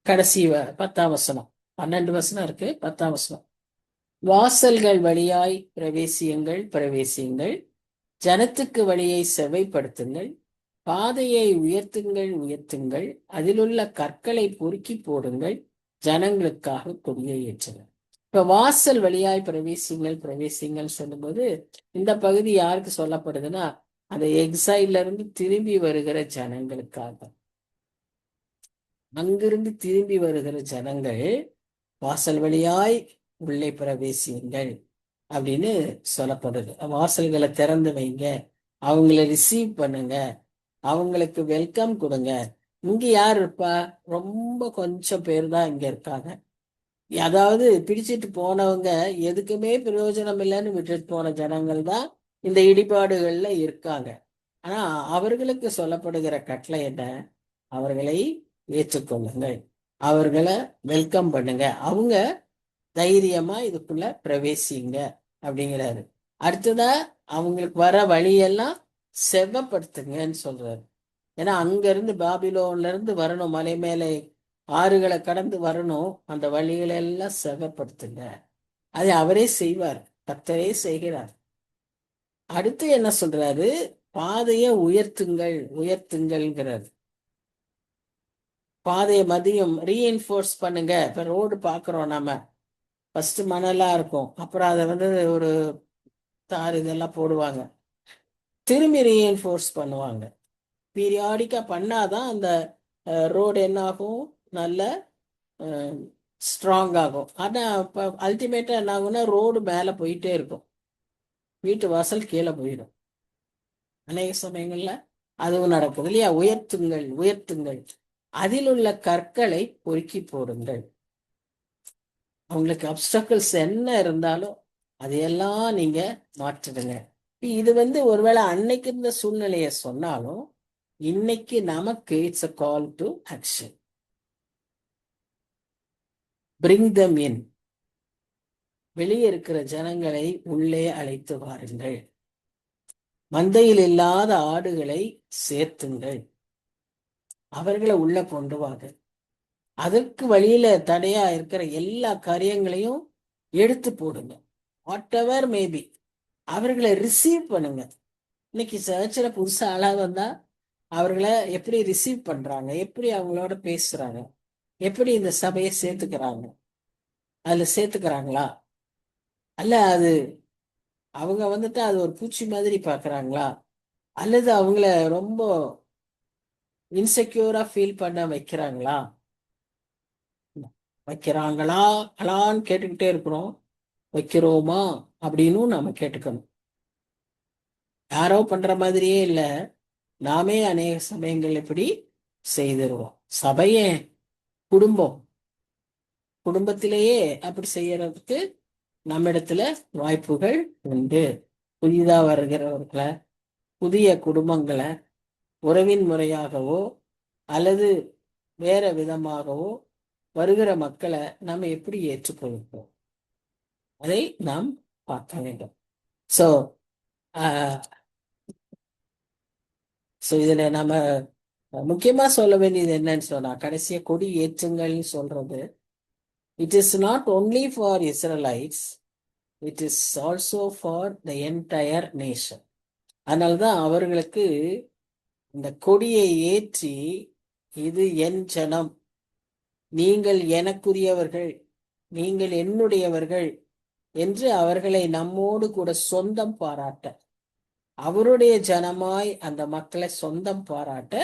கடைசி 10ஆம் வசனம், 12 வசனம் இருக்கு, 10ஆம் வசனம். வாசல்கள் வழியாய் பிரவேசியுங்கள், பிரவேசியுங்கள். ஜனத்துக்கு வழியை செவைப்படுத்துங்கள். பாதையை உயர்த்துங்கள், உயர்த்துங்கள். அதிலுள்ள கற்களை பொறுக்கி போடுங்கள். ஜனங்களுக்காக கொடியை ஏற்றுங்கள். இப்ப வாசல் வழியாய் பிரவேசிங்கள், பிரவேசிங்கள் சொல்லும்போது இந்த பகுதி யாருக்கு சொல்லப்படுதுன்னா, அந்த எக்ஸைல்ல இருந்து திரும்பி வருகிற ஜனங்களுக்காக. அங்கிருந்து திரும்பி வருகிற ஜனங்கள் வாசல் வழியாய் உள்ளே பிரவேசியுங்கள் அப்படின்னு சொல்லப்படுது. வாசல்களை திறந்து வைங்க, அவங்கள ரிசீவ் பண்ணுங்க, அவங்களுக்கு வெல்கம் கொடுங்க. இங்க யார் இருப்பா? ரொம்ப கொஞ்சம் பேர் தான் இங்க இருக்காங்க. அதாவது பிடிச்சிட்டு போனவங்க எதுக்குமே பிரயோஜனம் இல்லைன்னு விட்டுட்டு போன ஜனங்கள் தான் இந்த இடிபாடுகள்ல இருக்காங்க. ஆனா அவர்களுக்கு சொல்லப்படுகிற கட்டளை என்ன? அவர்களை ஏற்றுக்கொள்ளுங்கள், அவர்களை வெல்கம் பண்ணுங்க, அவங்க தைரியமா இதுக்குள்ள பிரவேசிங்க அப்படிங்கிறாரு. அடுத்ததா அவங்களுக்கு வர வழியெல்லாம் செவ்வப்படுத்துங்கன்னு சொல்றாரு. ஏன்னா அங்க இருந்து பாபிலோன்ல இருந்து வரணும், மலை மேலே ஆறுகளை கடந்து வரணும், அந்த வழிகளை எல்லாம் செவ்வப்படுத்துங்க. அதை அவரே செய்வார், கர்த்தரே செய்கிறார். அடுத்து என்ன சொல்றாரு? பாதையை உயர்த்துங்கள், உயர்த்துங்கள்ங்கிறாரு. பாதையை மதியம் ரீஎன்ஃபோர்ஸ் பண்ணுங்க. இப்ப ரோடு பாக்குறோம் நாம, ஃபர்ஸ்ட் மணலா இருக்கும், அப்புறம் அதை வந்து ஒரு தார் இதெல்லாம் போடுவாங்க, திரும்பி ரீஎன்ஃபோர்ஸ் பண்ணுவாங்க. பீரியாடிக்கா பண்ணாதான் அந்த ரோடு என்ன ஆகும், நல்ல ஸ்ட்ராங் ஆகும். ஆனா இப்போ அல்டிமேட்டா என்ன ஆகும்னா ரோடு மேல போயிட்டே இருக்கும், வீட்டு வாசல் கீழே போயிடும். அநேக சமயங்கள்ல அதுவும் நடக்குது இல்லையா? உயர்த்துங்கள், உயர்த்துங்கள். அதில் உள்ள கற்களை பொறுக்கி போடுங்கள். அவங்களுக்கு அப்டக்கிள்ஸ் என்ன இருந்தாலும் அதையெல்லாம் நீங்க மாற்றிடுங்க. இது வந்து ஒருவேளை அன்னைக்கு இருந்த சூழ்நிலையை சொன்னாலும் இன்னைக்கு நமக்கு it's a call to action. Bring them in. வெளியே இருக்கிற ஜனங்களை உள்ளே அழைத்து வாருங்கள். மந்தையில் இல்லாத ஆடுகளை சேர்த்துங்கள், அவர்களை உள்ள கொண்டு வாங்க. அதற்கு வழியில தடையா இருக்கிற எல்லா காரியங்களையும் எடுத்து போடுங்க. வாட் எவர் மேபி, அவர்களை ரிசீவ் பண்ணுங்க. இன்னைக்கு சர்ச்சில் புதுசா ஆளா வந்தா அவர்களை எப்படி ரிசீவ் பண்றாங்க, எப்படி அவங்களோட பேசுறாங்க, எப்படி இந்த சபையை சேர்த்துக்கிறாங்க, அதுல சேர்த்துக்கிறாங்களா? அல்ல அது அவங்க வந்துட்டு அது ஒரு பூச்சி மாதிரி பாக்குறாங்களா, அல்லது அவங்கள ரொம்ப இன்செக்யூரா ஃபீல் பண்ண வைக்கிறாங்களா? வைக்கிறாங்களா அலான்னு கேட்டுக்கிட்டே இருக்கிறோம், வைக்கிறோமா அப்படின்னு நம்ம கேட்டுக்கணும். யாரோ பண்ற மாதிரியே இல்லை, நாமே அநேக சமயங்கள் இப்படி செய்திருவோம். சபையே குடும்பம், குடும்பத்திலேயே அப்படி செய்யறதுக்கு நம்மிடத்துல வாய்ப்புகள் உண்டு. புதிதா வருகிறவர்களை, புதிய குடும்பங்களை உறவின் முறையாகவோ அல்லது வேற விதமாகவோ வருகிற மக்களை நம்ம எப்படி ஏற்றுக்கொள்கிறோம், அதை நாம் பார்க்க வேண்டும். ஸோ இதுல நம்ம முக்கியமா சொல்ல வேண்டியது என்னன்னு சொன்னா, கடைசியா கொடி ஏற்றுங்கள்னு சொல்றது, it is not only for Israelites, it is also for the entire nation. அதனால்தான் அவர்களுக்கு இந்த கொடியை ஏற்றி, இது என் ஜனம், நீங்கள் எனக்குரியவர்கள், நீங்கள் என்னுடையவர்கள் என்று அவர்களை நம்மோடு கூட சொந்தம் பாராட்ட, அவருடைய ஜனமாய் அந்த மக்களை சொந்தம் பாராட்ட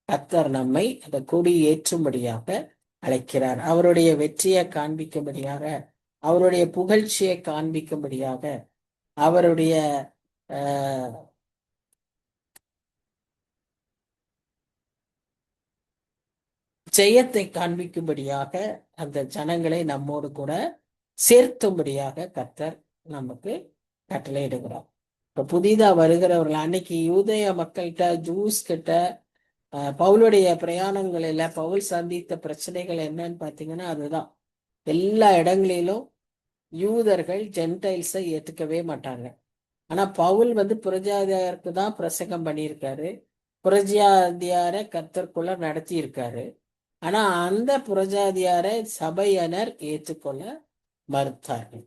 கர்த்தர் நம்மை அந்த கொடி ஏற்றும்படியாக அழைக்கிறார். அவருடைய வெற்றியை காண்பிக்கும்படியாக, அவருடைய புகழ்ச்சியை காண்பிக்கும்படியாக, அவருடைய ஜெயத்தை காண்பிக்கும்படியாக அந்த ஜனங்களை நம்மோடு கூட சேர்த்தும்படியாக கர்த்தர் நமக்கு கட்டளையிடுகிறார். இப்ப புதிதா வருகிறவர்கள் அன்னைக்கு யூதேய மக்கள்கிட்ட, ஜூஸ் கிட்ட, பவுலுடைய பிரயாணங்களில பவுல் சந்தித்த பிரச்சனைகள் என்னன்னு பாத்தீங்கன்னா அதுதான். எல்லா இடங்களிலும் யூதர்கள் ஜென்டைல்ஸை ஏத்துக்கவே மாட்டாங்க. ஆனா பவுல் புரஜாதியாருக்கு தான் பிரசங்கம் பண்ணியிருக்காரு. புரஜாதியார கர்த்தருக்குள்ள நடத்தி இருக்காரு. ஆனா அந்த புரஜாதியார சபையினர் ஏற்றுக்கொள்ள மறுத்தார்கள்.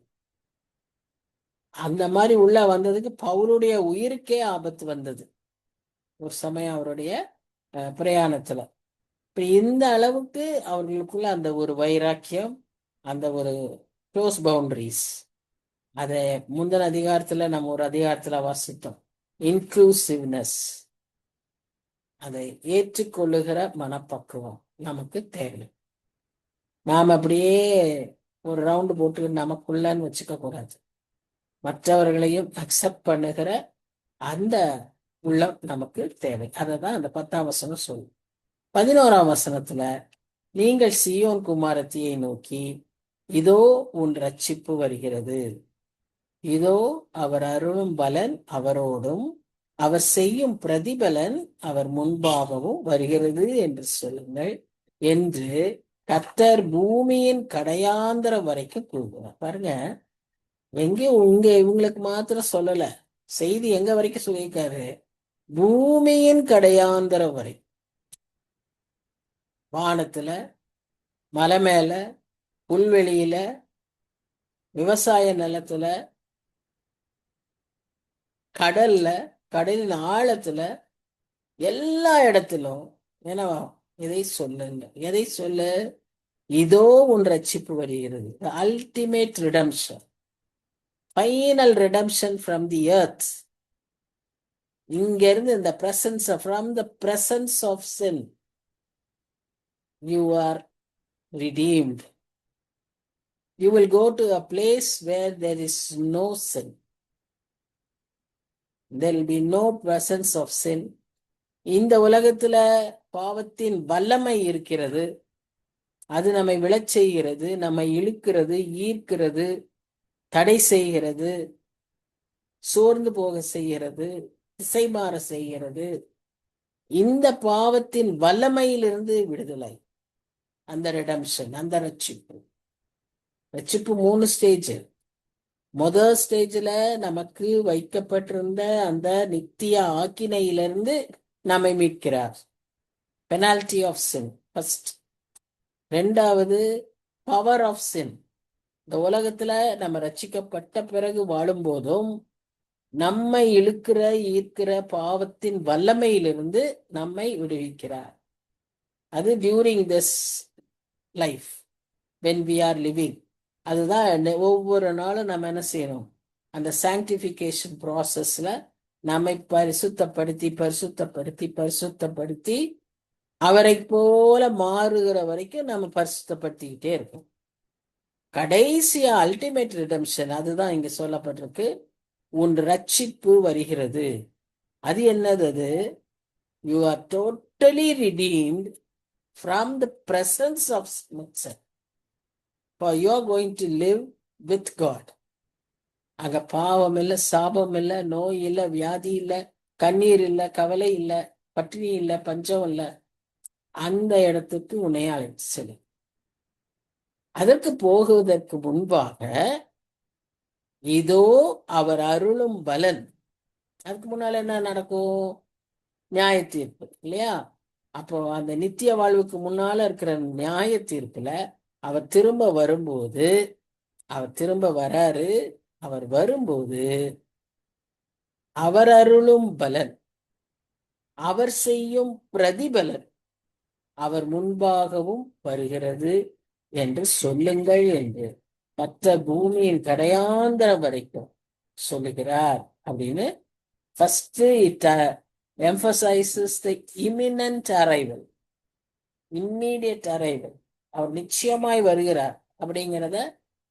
அந்த மாதிரி உள்ள வந்ததுக்கு பவுலுடைய உயிருக்கே ஆபத்து வந்தது ஒரு சமயம் அவருடைய பிரயாணத்துல. இப்ப இந்த அளவுக்கு அவர்களுக்குள்ள அந்த ஒரு வைராக்கியம், அந்த ஒரு க்ளோஸ் பவுண்டரிஸ், அதை முந்தின அதிகாரத்துல நம்ம ஒரு அதிகாரத்துல வாசித்தோம். இன்க்ளூசிவ்னஸ், அதை ஏற்றுக்கொள்ளுகிற மனப்பக்குவம் நமக்கு தேவை. நாம் அப்படியே ஒரு ரவுண்டு போட்டு நமக்குள்ளன்னு வச்சுக்க கூடாது. மற்றவர்களையும் அக்செப்ட் பண்ணுகிற அந்த உள்ளம் நமக்கு தேவை. அதை தான் அந்த 10ஆம் வசனம் சொல்லும். 11ஆம் வசனத்துல, நீங்கள் சீயோன் குமாரத்தியை நோக்கி, இதோ உன் ரட்சிப்பு வருகிறது, இதோ அவர் அருளும் பலன் அவரோடும் அவர் செய்யும் பிரதிபலன் அவர் முன்பாகவும் வருகிறது என்று சொல்லுங்கள் என்று கர்த்தர் பூமியின் கடையாந்திரம் வரைக்கும் கூறுகிறார். பாருங்க, இவங்களுக்கு மாத்திரம் சொல்லல, செய்தி எங்க வரைக்கும் சொல்லியிருக்காரு? பூமியின் கடையாந்திரம் வரை. வானத்துல, மலை மேல, புல்வெளியில, விவசாய நிலத்துல, கடல்ல, கடலின் ஆழத்துல, எல்லா இடத்திலும் என்னவா எதை சொல்லுங்க, எதை சொல்லு? இதோ உன் ரட்சிப்பு வருகிறது. Ultimate redemption, final redemption from the earth. இங்க இருந்து இந்த presence, from the presence of sin you are redeemed. You will go to a place where there is no sin. There will be no presence of sin. இந்த உலகத்துல பாவத்தின் வல்லமை இருக்கிறது. அது நம்மை விழச் செய்கிறது, நம்மை இழுக்கிறது, ஈர்க்கிறது, தடை செய்கிறது, சோர்ந்து போக செய்கிறது, திசை மாற செய்கிறது. இந்த பாவத்தின் வல்லமையிலிருந்து விடுதலை, அந்த ரிடம்ஷன், அந்த ரட்சிப்பு. 3 ஸ்டேஜ். முதல் ஸ்டேஜ்ல நமக்கு வைக்கப்பட்டிருந்த அந்த நித்திய ஆக்கினையிலிருந்து நம்மை மீட்கிறார், பெனால்டி ஆஃப் சின் ஃபர்ஸ்ட். 2வது பவர் ஆஃப் சின். இந்த உலகத்துல நம்ம ரட்சிக்கப்பட்ட பிறகு வாழும் போதும் நம்மை இழுக்கிற ஈர்க்கிற பாவத்தின் வல்லமையிலிருந்து நம்மை விடுவிக்கிறார். அது during this life, when we are living. அதுதான் ஒவ்வொரு நாளும் நம்ம என்ன செய்யணும்? அந்த சாங்டிஃபிகேஷன் ப்ராசஸ்ல நம்மை பரிசுத்தப்படுத்தி பரிசுத்தப்படுத்தி பரிசுத்தப்படுத்தி அவரை போல மாறுகிற வரைக்கும் நம்ம பரிசுத்தப்படுத்திக்கிட்டே இருக்கோம். கடைசியா அல்டிமேட் ரிடம்ஷன், அதுதான் இங்க சொல்லப்பட்டிருக்கு. உன் ரட்சிப்பு வருகிறது. அது என்னது? அது you are totally redeemed from the presence of sin, for you are going to live with God. அங்க பாவம் இல்லை, சாபம் இல்லை, நோய் இல்லை, வியாதி இல்லை, கண்ணீர் இல்லை, கவலை இல்லை, பட்டினி இல்லை, பஞ்சம் இல்லை. அந்த இடத்துக்கு உன்னை அழைத்து செல்லும். அதற்கு போகுவதற்கு முன்பாக இதோ அவர் அருளும் பலன். அதுக்கு முன்னால என்ன நடக்கும்? நியாய தீர்ப்பு இல்லையா? அப்போ அந்த நித்திய வாழ்வுக்கு முன்னால இருக்கிற நியாய தீர்ப்புல அவர் திரும்ப வரும்போது, அவர் திரும்ப வராரு. அவர் வரும்போது அவர் அருளும் பலன், அவர் செய்யும் பிரதிபலன் அவர் முன்பாகவும் வருகிறது என்று சொல்லுங்கள் என்று மற்ற பூமியின் கடையாந்திரம் வரைக்கும் சொல்லுகிறார் அப்படின்னு first it emphasizes the imminent arrival, immediate arrival. அவர் நிச்சயமாய் வருகிறார் அப்படிங்கிறத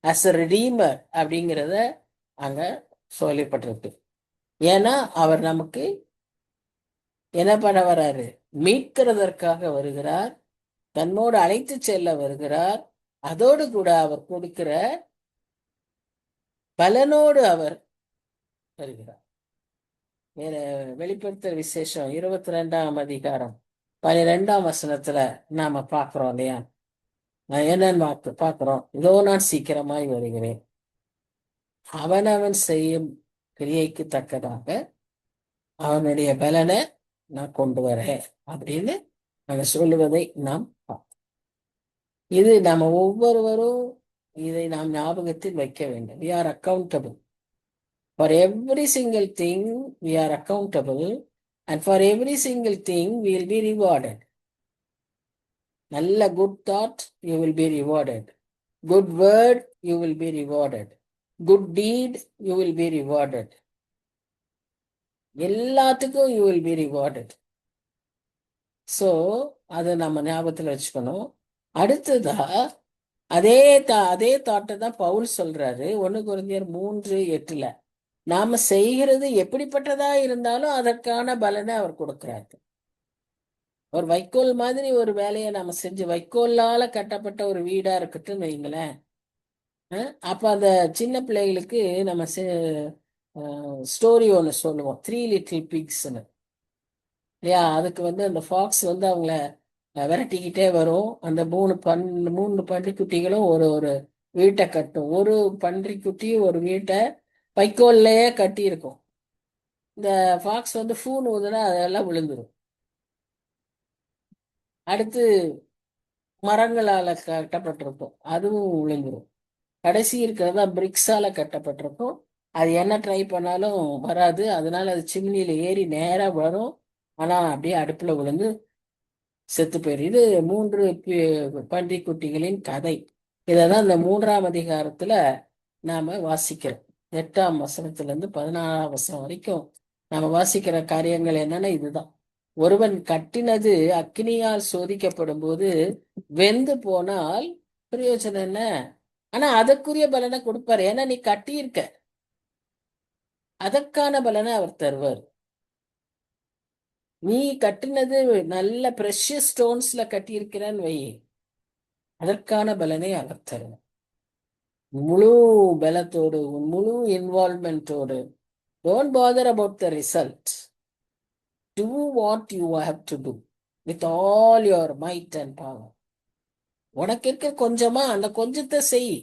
as a redeemer அப்படிங்கிறத அங்க சொல்லப்பட்டிருக்கு. ஏன்னா அவர் நமக்கு என்ன பண்ண வர்றாரு? மீட்கிறதற்காக வருகிறார். தன்னோடு அழைத்து செல்ல வருகிறார். அதோடு கூட அவர் கொடுக்கிற பலனோடு அவர் வருகிறார். வெளிப்படுத்தல் விசேஷம் 22ஆம் அதிகாரம் 12ஆம் வசனத்துல நாம பாக்குறோம் இல்லையா? என்னன்னு பாக்குறோம், இதோ நான் சீக்கிரமாய் வருகிறேன், அவனவன் செய்யும் கிரியைக்கு தக்கதாக அவனுடைய பலனை நான் கொண்டு வரேன் அப்படின்னு நாங்க சொல்லுவதை நாம் பார்க்கிறோம். இது நம்ம ஒவ்வொருவரும் இதை நாம் ஞாபகத்தில் வைக்க வேண்டும். we are accountable for every single thing. We are accountable and for every single thing we will be rewarded. நல்ல good thought, you will be rewarded. Good word, you will be rewarded. Good deed, you will be rewarded. எல்லாத்துக்கும் you will be rewarded. So அதை நம்ம ஞாபகத்தில் வச்சுக்கணும். அடுத்ததா அதே தாட்டை தான் பவுல் சொல்றாரு 1 கொரிந்தியர் 3:8. நாம செய்கிறது எப்படிப்பட்டதா இருந்தாலும் அதற்கான பலனை அவர் கொடுக்கிறாரு. ஒரு வைக்கோல் மாதிரி ஒரு வேலையை நாம செஞ்சு, வைக்கோலால கட்டப்பட்ட ஒரு வீடா இருக்கட்டும் வைங்களேன். அப்ப அந்த சின்ன பிள்ளைகளுக்கு நம்ம ஸ்டோரி ஒன்று சொல்லுவோம், 3 லிட்டில் பிக்ஸ்ன்னு இல்லையா? அதுக்கு அந்த ஃபாக்ஸ் அவங்கள விரட்டிக்கிட்டே வரும். அந்த 3 பன்றிக்குட்டிகளும் ஒரு ஒரு வீட்டை கட்டும். ஒரு பன்றிக்குட்டி ஒரு வீட்டை வைக்கோல்லையே கட்டி இருக்கும். இந்த ஃபாக்ஸ் ஃபூன் ஊதுனா அதெல்லாம் விழுந்துடும். அடுத்து மரங்களால கட்டப்பட்டிருக்கும், அதுவும் விழுந்துடும். கடைசி இருக்கிறதா பிரிக்ஸால கட்டப்பட்டிருக்கும், அது என்ன ட்ரை பண்ணாலும் வராது. அதனால அது சிம்னியில ஏறி நேரா வரும், ஆனா அப்படியே அடுப்புல விழுந்து செத்து போயிடும். இது 3 பன்றிக்குட்டிகளின் கதை. இதைதான் இந்த 3ஆம் அதிகாரத்துல நாம வாசிக்கிறோம். 8ஆம் வசனத்துல இருந்து 14ஆம் வசனம் வரைக்கும் நாம வாசிக்கிற காரியங்கள் என்னன்னா இதுதான். ஒருவன் கட்டினது அக்கினியால் சோதிக்கப்படும் போது வெந்து போனால் பிரயோஜனம் என்ன? ஆனா அதற்குரிய பலனை கொடுப்பாரு. ஏன்னா நீ கட்டியிருக்க, அதற்கான பலனை அவர் தருவார். நீ கட்டினது நல்ல பிரஷியஸ் ஸ்டோன்ஸ்ல கட்டியிருக்கிறான்னு வை, அதற்கான பலனை அவர் தருவார். முழு பலத்தோடு, முழு இன்வால்வ்மெண்டோடு. Don't bother about the result. Do what you have to do with all your might and power. உனக்கு இருக்க கொஞ்சமா அந்த கொஞ்சத்தை செய்.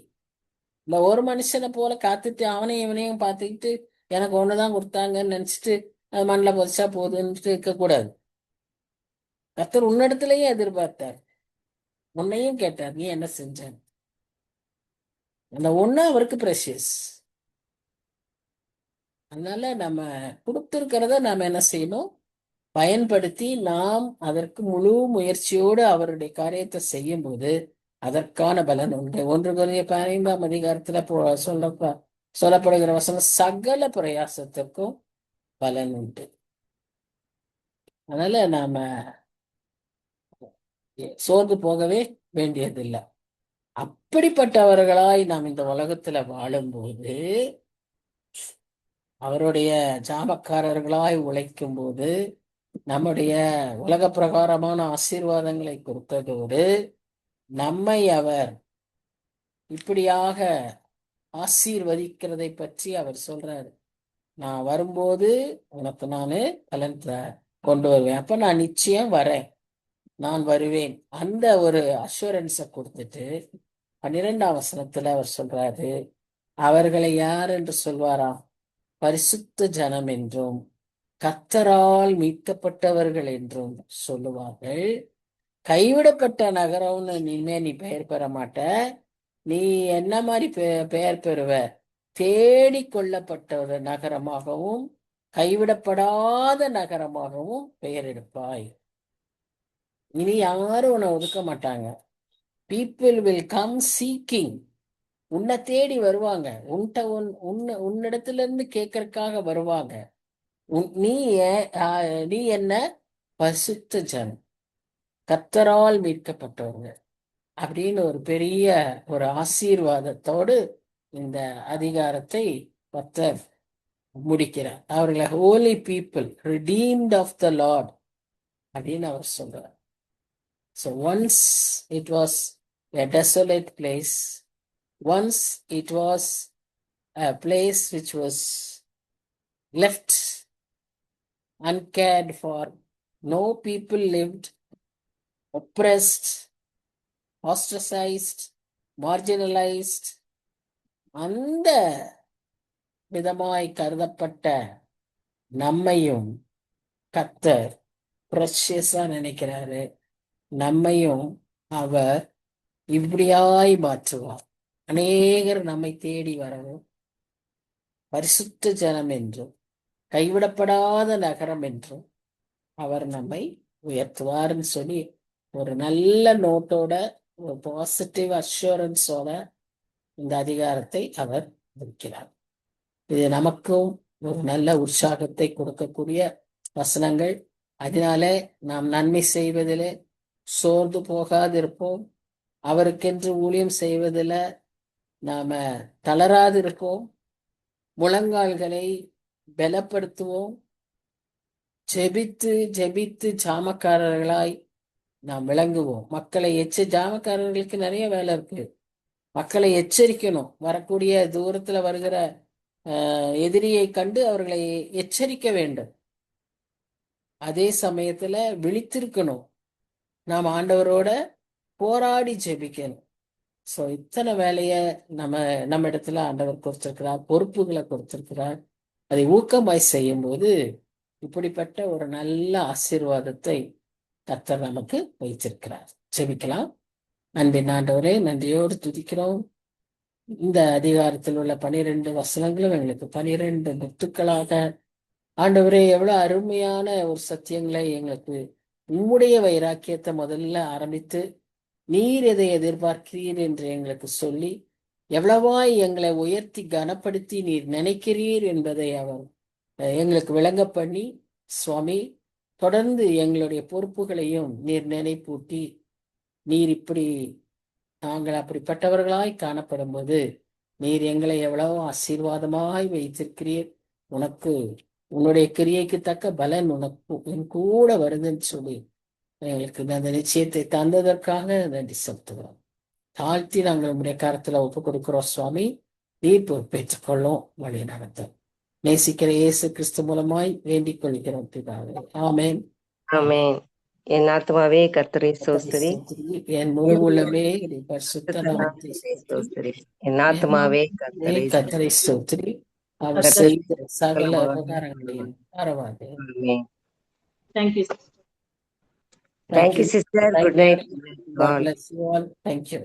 இந்த ஒரு மனுஷனை போல காத்துட்டு அவனையும் இவனையும் பார்த்துக்கிட்டு எனக்கு ஒண்ணுதான் கொடுத்தாங்கன்னு நினைச்சிட்டு அது மண்ணில் பொதிச்சா போகுதுன்னு இருக்கக்கூடாது. கர்த்தர் உன்னிடத்திலேயே எதிர்பார்த்தார், உன்னையும் கேட்டார், நீ என்ன செஞ்ச? அந்த ஒண்ணு அவருக்கு ப்ரெஷியஸ். அதனால நம்ம கொடுத்திருக்கிறத நாம என்ன செய்யணும்? பயன்படுத்தி நாம் அதற்கு முழு முயற்சியோடு அவருடைய காரியத்தை செய்யும் போது அதற்கான பலன் உண்டு. 1 கொரிந்தியர் 15ஆம் அதிகாரத்துல சொல்லப்படுகிற வசனம், சகல பிரயாசத்திற்கும் பலன் உண்டு. அதனால நாம சோர்ந்து போகவே வேண்டியதில்லை. அப்படிப்பட்டவர்களாய் நாம் இந்த உலகத்துல வாழும்போது, அவருடைய ஜாமக்காரர்களாய் உழைக்கும் போது, நம்முடைய உலக பிரகாரமான ஆசீர்வாதங்களை கொடுத்ததோடு நம்மை அவர் இப்படியாக ஆசீர்வதிக்கிறதை பற்றி அவர் சொல்றாரு. நான் வரும்போது உனக்கு நானு பலன் கொண்டு வருவேன், அப்ப நான் நிச்சயம் வரேன், நான் வருவேன். அந்த ஒரு அஷூரன்ஸை கொடுத்துட்டு 12ஆம் வசனத்துல அவர் சொல்றாரு, அவர்களை யார் என்று சொல்வாராம்? பரிசுத்த ஜனம் என்றும் கர்த்தரால் மீட்கப்பட்டவர்கள் என்றும் சொல்லுவார்கள். கைவிடப்பட்ட நகரம்னு இனிமே நீ பெயர் பெற மாட்ட. நீ என்ன மாதிரி பெயர் பெறுவ? தேடி கொள்ளப்பட்ட ஒரு நகரமாகவும் கைவிடப்படாத நகரமாகவும் பெயர் எடுப்பாய். இனி யாரும் உன்னை ஒதுக்க மாட்டாங்க. People will come seeking. உன்னை தேடி வருவாங்க, உன்னிடத்துல இருந்து கேட்கறதுக்காக வருவாங்க. நீ என்ன? பரிசுத்த ஜனம், கர்த்தரால் மீட்கப்பட்டவங்க அப்படின்னு ஒரு பெரிய ஒரு ஆசீர்வாதத்தோடு இந்த அதிகாரத்தை கர்த்தர் முடிக்கிறார். அவர்களை holy people, redeemed of the Lord அப்படின்னு அவர் சொல்றார். So once it was a desolate place, once it was a place which was left uncared for, no people lived, oppressed, ostracized, marginalized, அந்த விதமாய் கருதப்பட்ட நம்மையும் கர்த்தர் ப்ரெஷியஸா நினைக்கிறாரு. நம்மையும் அவர் இப்படியாய் மாற்றுவார். அநேகர் நம்மை தேடி வரவும், பரிசுத்த ஜனம் என்றும் கைவிடப்படாத நகரம் என்றும் அவர் நம்மை உயர்த்துவார்னு சொல்லி ஒரு நல்ல நோட்டோட, ஒரு பாசிட்டிவ் அஷூரன்ஸோட இந்த அதிகாரத்தை அவர் முடிக்கிறார். இது நமக்கும் ஒரு நல்ல உற்சாகத்தை கொடுக்கக்கூடிய வசனங்கள். அதனாலே நாம் நன்மை செய்வதிலே சோர்ந்து போகாதிருப்போம். அவருக்கென்று ஊழியம் செய்வதில் நாம தளராதிருப்போம். முழங்கால்களை பலப்படுத்துவோம். ஜெபித்து ஜெபித்து ஜாமக்காரர்களாய் நாம் விளங்குவோம். மக்களை ஜாமக்காரர்களுக்கு நிறைய வேலை இருக்கு. மக்களை எச்சரிக்கணும். வரக்கூடிய தூரத்துல வருகிற எதிரியை கண்டு அவர்களை எச்சரிக்க வேண்டும். அதே சமயத்துல விழித்திருக்கணும். நாம் ஆண்டவரோட போராடி ஜெபிக்கணும். ஸோ இத்தனை வேலைய நம்ம இடத்துல ஆண்டவர் கொடுத்திருக்கிறார், பொறுப்புகளை கொடுத்திருக்கிறார். அதை ஊக்கமாய் செய்யும் போது இப்படிப்பட்ட ஒரு நல்ல ஆசீர்வாதத்தை கர்த்தர் நமக்கு வைத்திருக்கிறார். ஜெபிக்கலாம். அன்பின் ஆண்டவரே, நன்றியோடு துதிக்கிறோம். இந்த அதிகாரத்தில் உள்ள 12 வசனங்களும் எங்களுக்கு 12 முத்துக்களாக ஆண்டவரே, எவ்வளவு அருமையான ஒரு சத்தியங்களை எங்களுக்கு உம்முடைய வைராக்கியத்தை முதல்ல ஆரம்பித்து நீர் எதை எதிர்பார்க்கிறீர் என்று எங்களுக்கு சொல்லி எவ்வளவாய் எங்களை உயர்த்தி கனப்படுத்தி நீர் நினைக்கிறீர் என்பதை அவர் எங்களுக்கு விளங்க பண்ணி, சுவாமி, தொடர்ந்து எங்களுடைய பொறுப்புகளையும் நீர் நினைப்பூட்டி, நீர் இப்படி நாங்கள் அப்படிப்பட்டவர்களாய் காணப்படும் போது நீர் எங்களை எவ்வளவோ ஆசீர்வாதமாய் வைத்திருக்கிறீர். உனக்கு உன்னுடைய கிரியைக்கு தக்க பலன் உனக்கு என் கூட வருதுன்னு சொல்லி எங்களுக்கு அந்த நிச்சயத்தை தந்ததற்காக நன்றி செலுத்துகிறோம். தாழ்த்தி நாங்கள் உங்களுடைய கரத்துல ஒப்பு கொடுக்கிறோம். சுவாமி, நீர் பொறுப்பேற்றுக் கொள்ளும், வழி நடத்தும். நேசிக்கிற இயேசு கிறிஸ்து மூலமாய் வேண்டிக் கொள்கிறோம் பிதாவே. ஆமென். ஆமென். என் ஆத்மாவே கர்த்தரை ஸ்தோத்திரி, என் முழு உள்ளமே பரிசுத்த நாமத்தை ஸ்தோத்திரி. என் ஆத்மாவே கர்த்தரை ஸ்தோத்திரி. அவர் செய்த சகல உபகாரங்களையும் பரவாது. ஆமென். Thank you. Thank you, sister. Good night. God bless you all. Thank you.